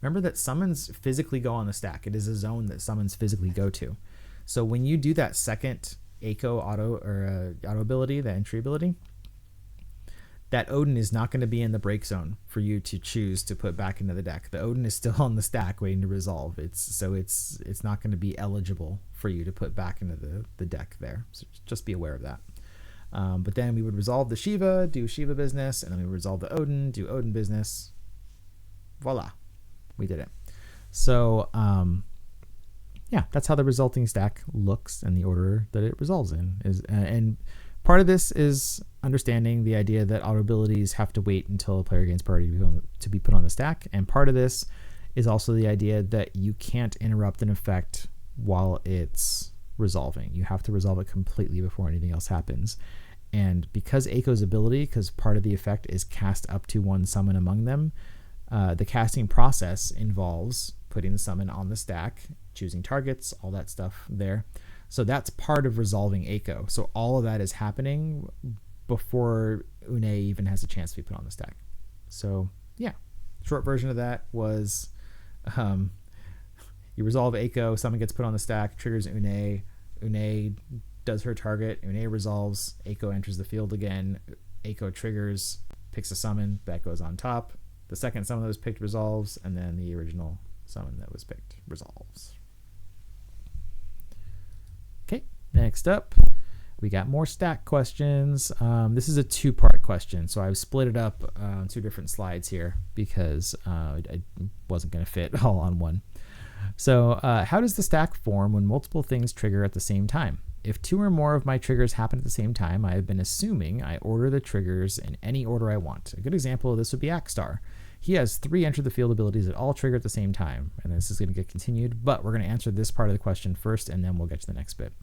remember that summons physically go on the stack. It is a zone that summons physically go to. So when you do that second Eiko auto ability, that entry ability, that Odin is not going to be in the break zone for you to choose to put back into the deck. The Odin is still on the stack waiting to resolve. It's not going to be eligible for you to put back into the deck there. So just be aware of that. But then we would resolve the Shiva, do Shiva business, and then we would resolve the Odin, do Odin business. Voila. We did it. So, yeah, that's how the resulting stack looks and the order that it resolves in. And part of this is understanding the idea that auto abilities have to wait until a player gains priority to be put on the stack. And part of this is also the idea that you can't interrupt an effect while it's resolving. You have to resolve it completely before anything else happens. And because Eiko's ability, because part of the effect is cast up to 1 summon among them, the casting process involves putting the summon on the stack, choosing targets, all that stuff there. So that's part of resolving Eiko. So all of that is happening before Unei even has a chance to be put on the stack. So yeah, short version of that was you resolve Eiko, summon gets put on the stack, triggers Unei. Unei does her target, Unei resolves, Eiko enters the field again, Eiko triggers, picks a summon, that goes on top. The second summon that was picked resolves, and then the original summon that was picked resolves. Okay, next up, we got more stack questions. This is a 2-part question, so I've split it up on 2 different slides here because I wasn't going to fit all on one. So how does the stack form when multiple things trigger at the same time? If 2 or more of my triggers happen at the same time, I have been assuming I order the triggers in any order I want. A good example of this would be Axstar. He has 3 enter the field abilities that all trigger at the same time, and this is going to get continued, but we're going to answer this part of the question first, and then we'll get to the next bit.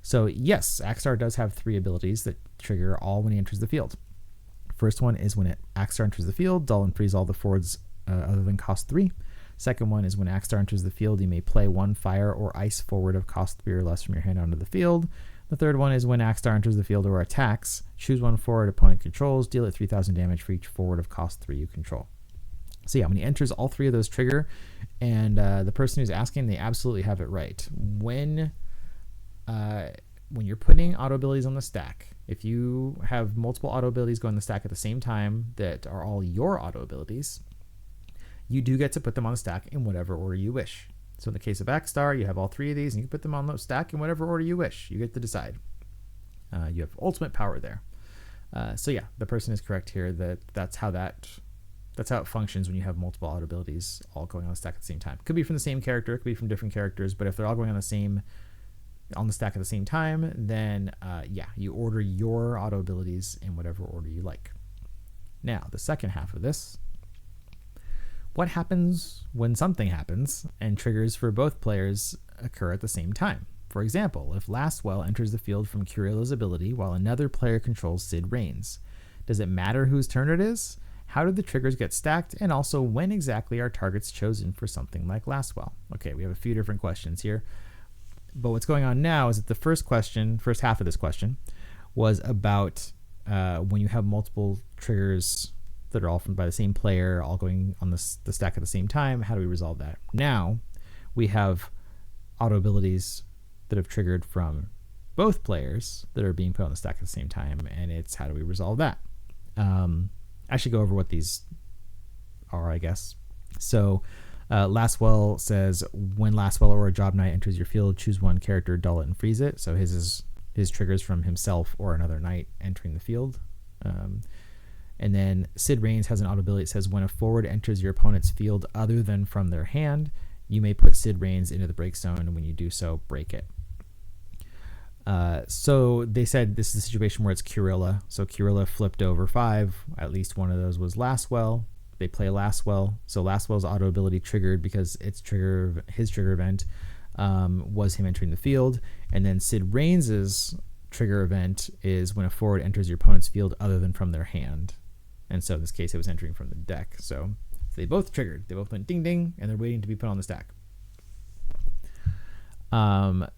So yes, Axstar does have 3 abilities that trigger all when he enters the field. First one is when Axstar enters the field, dull and freeze all the forwards other than cost 3. Second one is when Axstar enters the field, you may play 1 fire or ice forward of cost 3 or less from your hand onto the field. The third one is when Axstar enters the field or attacks, choose 1 forward opponent controls, deal it 3,000 damage for each forward of cost 3 you control. So yeah, when he enters, all 3 of those trigger, and the person who's asking, they absolutely have it right. When when you're putting auto abilities on the stack, if you have multiple auto abilities going on the stack at the same time that are all your auto abilities, you do get to put them on the stack in whatever order you wish. So in the case of Axstar, you have all 3 of these, and you can put them on the stack in whatever order you wish. You get to decide. You have ultimate power there. So yeah, the person is correct here. That's how it functions when you have multiple auto abilities all going on the stack at the same time. Could be from the same character, could be from different characters, but if they're all going on the stack at the same time, then yeah, you order your auto abilities in whatever order you like. Now, the second half of this. What happens when something happens and triggers for both players occur at the same time? For example, if Lastwell enters the field from Curilla's ability while another player controls Sid Reigns. Does it matter whose turn it is? How do the triggers get stacked? And also, when exactly are targets chosen for something like Lastwell? Okay, we have a few different questions here. But what's going on now is that the first half of this question, was about when you have multiple triggers that are all by the same player, all going on the stack at the same time. How do we resolve that? Now, we have auto abilities that have triggered from both players that are being put on the stack at the same time, and it's how do we resolve that? I should go over what these are, I guess. So Lastwell says, when Lastwell or a Job Knight enters your field, choose one character, dull it, and freeze it. So his triggers from himself or another knight entering the field. And then Sid Reigns has an auto ability that says, when a forward enters your opponent's field other than from their hand, you may put Sid Reigns into the break zone, and when you do so, break it. So they said this is a situation where it's Curilla. So Curilla flipped over 5. At least one of those was Lastwell. They play Lastwell. So Lastwell's auto ability triggered because his trigger event was him entering the field. And then Sid Reigns' trigger event is when a forward enters your opponent's field other than from their hand. And so in this case, it was entering from the deck. So they both triggered. They both went ding ding, and they're waiting to be put on the stack.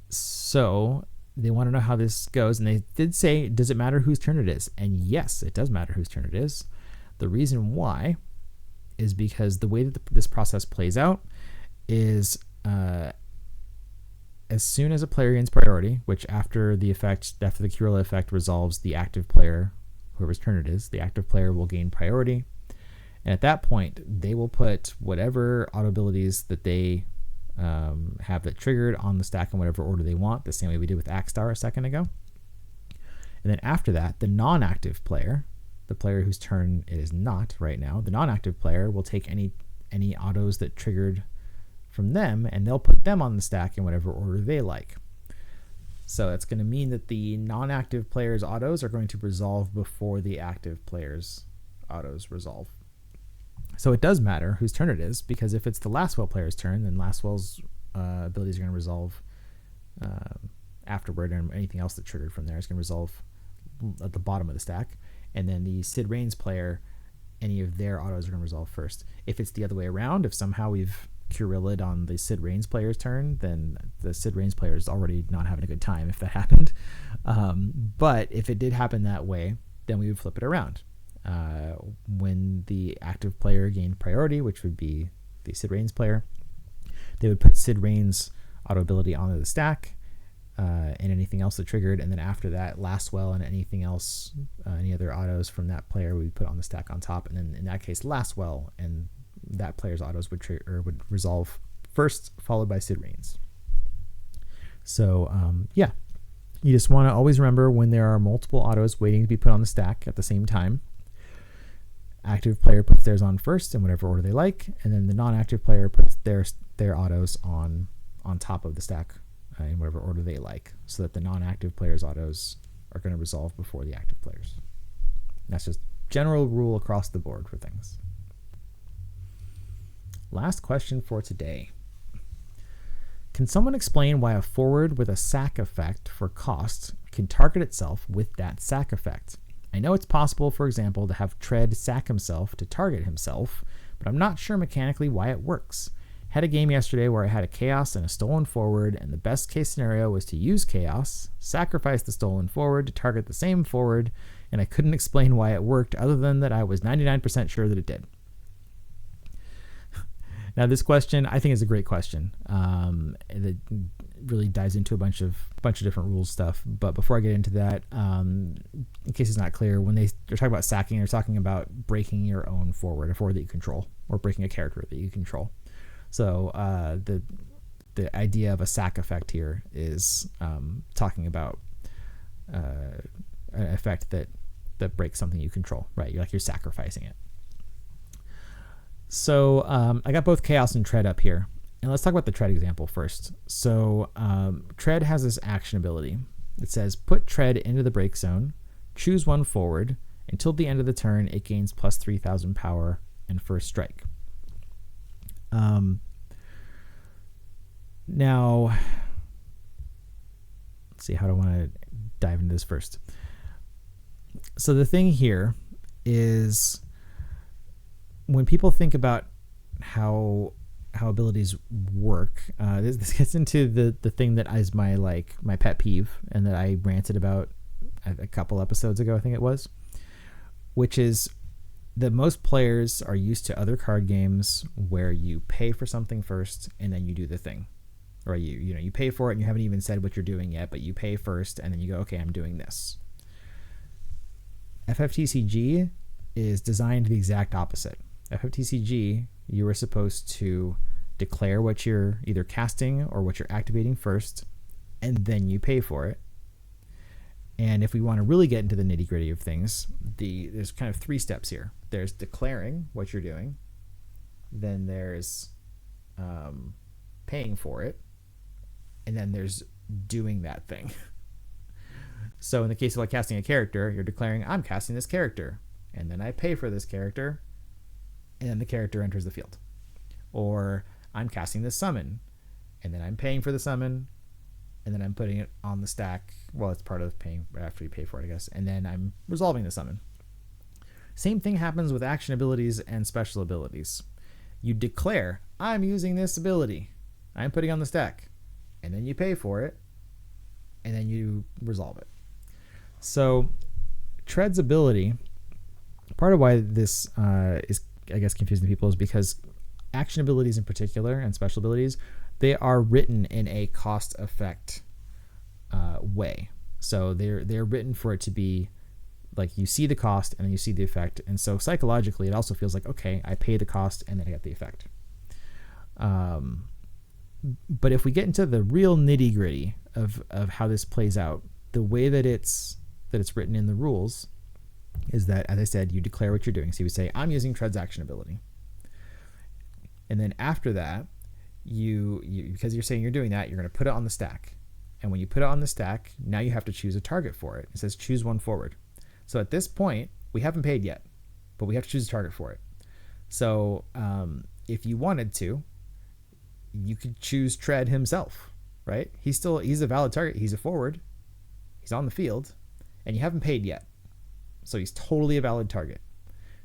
So they want to know how this goes, and they did say, does it matter whose turn it is? And yes, it does matter whose turn it is. The reason why is because the way that this process plays out is as soon as a player gains priority, which after the Curilla effect resolves the active player, whoever's turn it is, the active player will gain priority. And at that point, they will put whatever auto abilities that they have that triggered on the stack in whatever order they want, the same way we did with Axstar a second ago. And then after that, the non-active player, the player whose turn it is not right now, the non-active player will take any autos that triggered from them, and they'll put them on the stack in whatever order they like. So that's going to mean that the non-active player's autos are going to resolve before the active player's autos resolve. So it does matter whose turn it is, because if it's the Lastwell player's turn, then Lastwell's abilities are going to resolve afterward, and anything else that triggered from there is going to resolve at the bottom of the stack. And then the Sid Reigns player, any of their autos are going to resolve first. If it's the other way around, if somehow we've Curilla'd on the Sid Reigns player's turn, then the Sid Reigns player is already not having a good time if that happened. But if it did happen that way, then we would flip it around. When the active player gained priority, which would be the Sid Reigns player, they would put Sid Reigns' auto ability onto the stack, and anything else that triggered, and then after that, Lastwell and anything else, any other autos from that player would put on the stack on top, and then in that case, Lastwell and that player's autos would resolve first, followed by Sid Reigns. So yeah, you just want to always remember when there are multiple autos waiting to be put on the stack at the same time, active player puts theirs on first in whatever order they like, and then the non-active player puts their autos on top of the stack in whatever order they like, so that the non-active player's autos are going to resolve before the active players. That's just general rule across the board for things. Last question for today. Can someone explain why a forward with a sack effect for cost can target itself with that sack effect? I know it's possible, for example, to have Tread sack himself to target himself, but I'm not sure mechanically why it works. Had a game yesterday where I had a Chaos and a stolen forward, and the best case scenario was to use Chaos, sacrifice the stolen forward to target the same forward, and I couldn't explain why it worked other than that I was 99% sure that it did. Now, this question I think is a great question. That really dives into a bunch of different rules stuff. But before I get into that, in case it's not clear, when they're talking about sacking, they're talking about breaking your own forward, a forward that you control, or breaking a character that you control. So the idea of a sack effect here is talking about an effect that breaks something you control, right? You're sacrificing it. So I got both Chaos and Tread up here. And let's talk about the Tread example first. So Tread has this action ability. It says, put Tread into the break zone, choose one forward. Until the end of the turn, it gains plus 3,000 power and first strike. Now, let's see, how do I want to dive into this first? So the thing here is, when people think about how abilities work, this gets into the thing that is my pet peeve, and that I ranted about a couple episodes ago, I think it was, which is that most players are used to other card games where you pay for something first and then you do the thing, or you pay for it and you haven't even said what you're doing yet, but you pay first and then you go, okay, I'm doing this. FFTCG is designed the exact opposite. FFTCG, you are supposed to declare what you're either casting or what you're activating first, and then you pay for it. And if we want to really get into the nitty gritty of things, there's kind of 3 steps here. There's declaring what you're doing, then there's paying for it, and then there's doing that thing. So in the case of casting a character, you're declaring, I'm casting this character, and then I pay for this character, and then the character enters the field. Or I'm casting this summon, and then I'm paying for the summon, and then I'm putting it on the stack. Well, it's part of paying after you pay for it, I guess. And then I'm resolving the summon. Same thing happens with action abilities and special abilities. You declare, I'm using this ability, I'm putting it on the stack, and then you pay for it, and then you resolve it. So Tread's ability, part of why this is, I guess, confusing people is because action abilities in particular and special abilities, they are written in a cost effect way. So they're written for it to be like you see the cost and then you see the effect. And so psychologically, it also feels like, okay, I pay the cost and then I get the effect. But if we get into the real nitty gritty of how this plays out, the way that it's written in the rules is that, as I said, you declare what you're doing. So you would say, I'm using Tread's action ability. And then after that, you because you're saying you're doing that, you're going to put it on the stack. And when you put it on the stack, now you have to choose a target for it. It says choose one forward. So at this point, we haven't paid yet, but we have to choose a target for it. So if you wanted to, you could choose Tread himself, right? He's a valid target. He's a forward. He's on the field, and you haven't paid yet. So he's totally a valid target.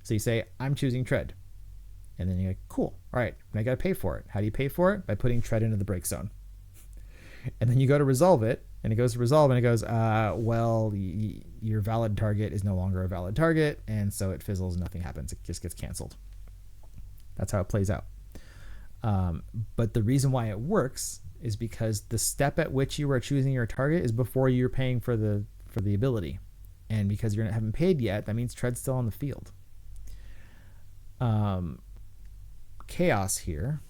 So you say, I'm choosing Tread. And then you're like, cool. All right. And I got to pay for it. How do you pay for it? By putting Tread into the break zone. And then you go to resolve it, and it goes to resolve, and it goes, well, your valid target is no longer a valid target. And so it fizzles, nothing happens. It just gets canceled. That's how it plays out. But the reason why it works is because the step at which you are choosing your target is before you're paying for the ability. And because you haven't paid yet, that means Tread's still on the field. Chaos here,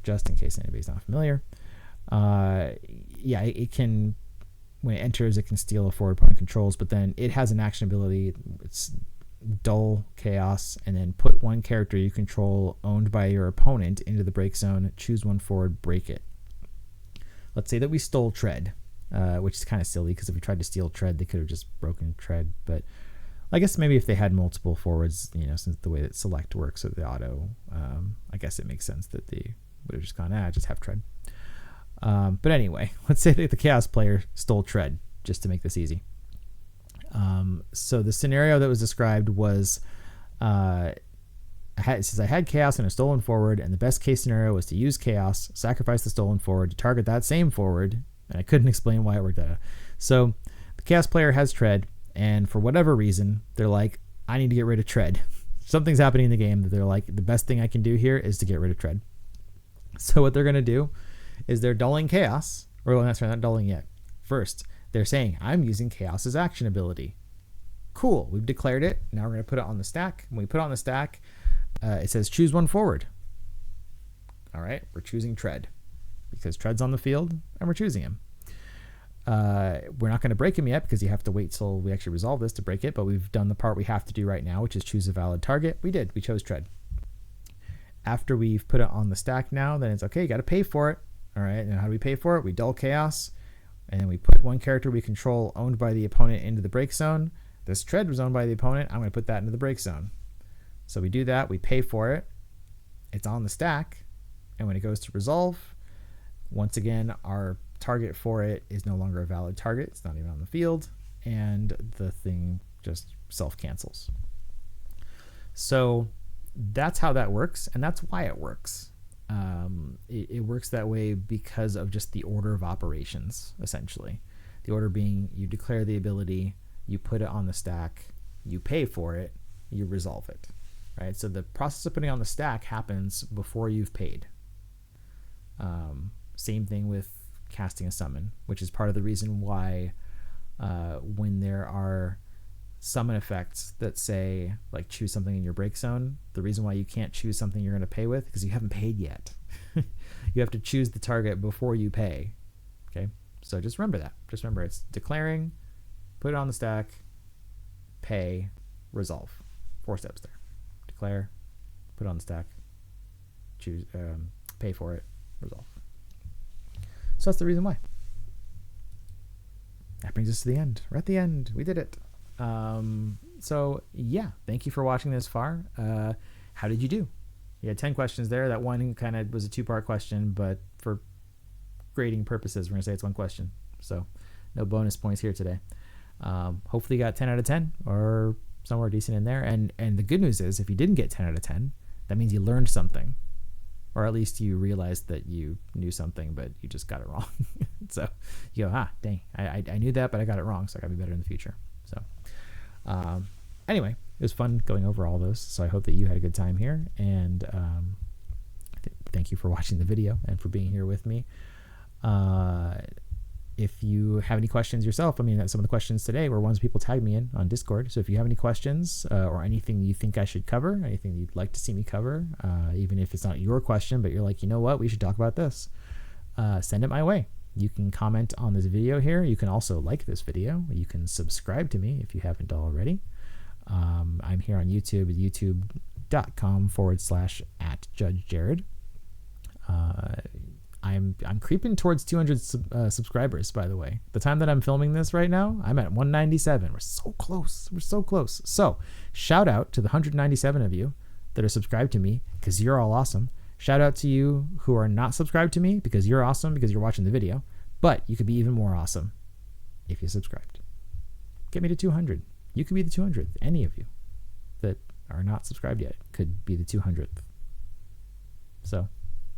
just in case anybody's not familiar. It can, when it enters, it can steal a forward opponent controls, but then it has an action ability. It's dull chaos, and then put one character you control owned by your opponent into the break zone, choose one forward, break it. Let's say that we stole Tread, which is kind of silly because if we tried to steal Tread, they could have just broken Tread. But I guess maybe if they had multiple forwards, since the way that select works with the auto, I guess it makes sense that they would have just gone, just have Tread. But anyway, let's say that the Chaos player stole Tread, just to make this easy. So the scenario that was described was, it says I had Chaos and a stolen forward, and the best case scenario was to use Chaos, sacrifice the stolen forward to target that same forward, and I couldn't explain why it worked out. So the Chaos player has Tread, and for whatever reason, they're like, I need to get rid of Tread. Something's happening in the game that they're like, the best thing I can do here is to get rid of Tread. So what they're going to do is they're dulling chaos, or well, that's not dulling yet. First, they're saying, I'm using chaos's action ability. Cool, we've declared it. Now we're going to put it on the stack. When we put it on the stack, it says choose one forward. All right, we're choosing Tread because Tread's on the field and we're choosing him. We're not going to break him yet because you have to wait till we actually resolve this to break it, but we've done the part we have to do right now, which is choose a valid target. We did. We chose Tread. After we've put it on the stack now, then it's okay, you got to pay for it. All right, and how do we pay for it? We dull chaos, and then we put one character we control owned by the opponent into the break zone. This Tread was owned by the opponent. I'm going to put that into the break zone. So we do that. We pay for it. It's on the stack, and when it goes to resolve, once again, our target for it is no longer a valid target. It's not even on the field, and the thing just self-cancels. So that's how that works, and that's why it works. It works that way because of just the order of operations, essentially. The order being you declare the ability, you put it on the stack, you pay for it, you resolve it, right? So the process of putting on the stack happens before you've paid. Same thing with casting a summon, which is part of the reason why when there are summon effects that say like choose something in your break zone, the reason why you can't choose something you're going to pay with because you haven't paid yet. You have to choose the target before you pay. Okay, so just remember that. Just remember it's declaring, put it on the stack, pay, resolve. 4 steps there. Declare, put it on the stack, choose, pay for it, resolve. So that's the reason why. That brings us to the end. We're at the end. We did it. So yeah, thank you for watching this far. How did you do? You had 10 questions there. That one kind of was a 2-part question, but for grading purposes, we're going to say it's 1 question. So no bonus points here today. Hopefully you got 10 out of 10 or somewhere decent in there. And the good news is if you didn't get 10 out of 10, that means you learned something, or at least you realized that you knew something, but you just got it wrong. So you go, dang, I knew that, but I got it wrong. So I got to be better in the future. So anyway, it was fun going over all those. So I hope that you had a good time here. And thank you for watching the video and for being here with me. If you have any questions yourself, I mean, some of the questions today were ones people tagged me in on Discord. So if you have any questions or anything you think I should cover, anything you'd like to see me cover, even if it's not your question, but you're like, you know what, we should talk about this, send it my way. You can comment on this video here. You can also like this video. You can subscribe to me if you haven't already. I'm here on YouTube at youtube.com/@JudgeJared. I'm creeping towards 200 subscribers, by the way. The time that I'm filming this right now, I'm at 197. We're so close. We're so close. So shout out to the 197 of you that are subscribed to me because you're all awesome. Shout out to you who are not subscribed to me because you're awesome because you're watching the video. But you could be even more awesome if you subscribed. Get me to 200. You could be the 200th. Any of you that are not subscribed yet could be the 200th. So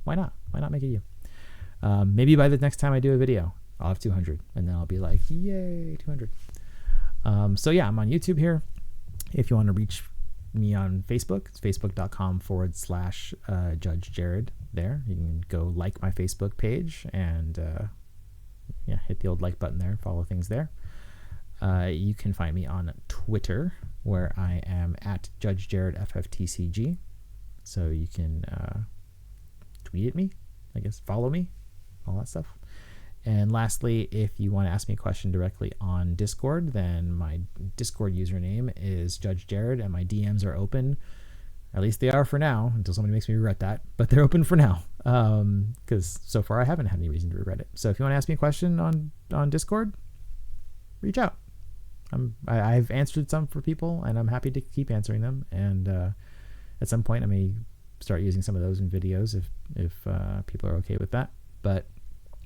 why not? Why not make it you? Maybe by the next time I do a video, I'll have 200 and then I'll be like, yay, 200. So yeah, I'm on YouTube here. If you want to reach me on Facebook, it's facebook.com/Judge Jared there. You can go like my Facebook page and yeah, hit the old like button there, follow things there. You can find me on Twitter where I am at Judge Jared FFTCG. So you can tweet at me, I guess, follow me, all that stuff. And lastly, if you want to ask me a question directly on Discord, then my Discord username is Judge Jared, and my DMs are open. At least they are for now, until somebody makes me regret that. But they're open for now, because so far I haven't had any reason to regret it. So if you want to ask me a question on Discord, reach out. I've answered some for people, and I'm happy to keep answering them. And at some point, I may start using some of those in videos if people are okay with that. But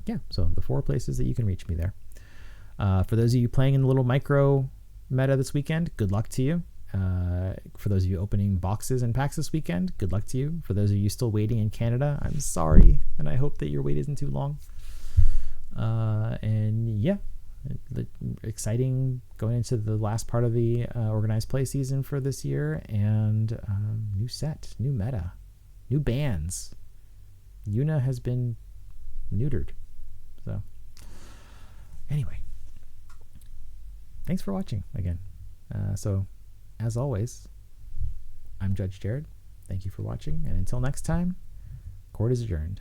yeah, so the 4 places that you can reach me there. For those of you playing in the little micro meta this weekend, good luck to you. For those of you opening boxes and packs this weekend, good luck to you. For those of you still waiting in Canada, I'm sorry, and I hope that your wait isn't too long. And yeah, exciting going into the last part of the organized play season for this year, and new set, new meta, new bans. Yuna has been neutered. So anyway, thanks for watching again. So as always, I'm Judge Jared. Thank you for watching, and until next time, court is adjourned.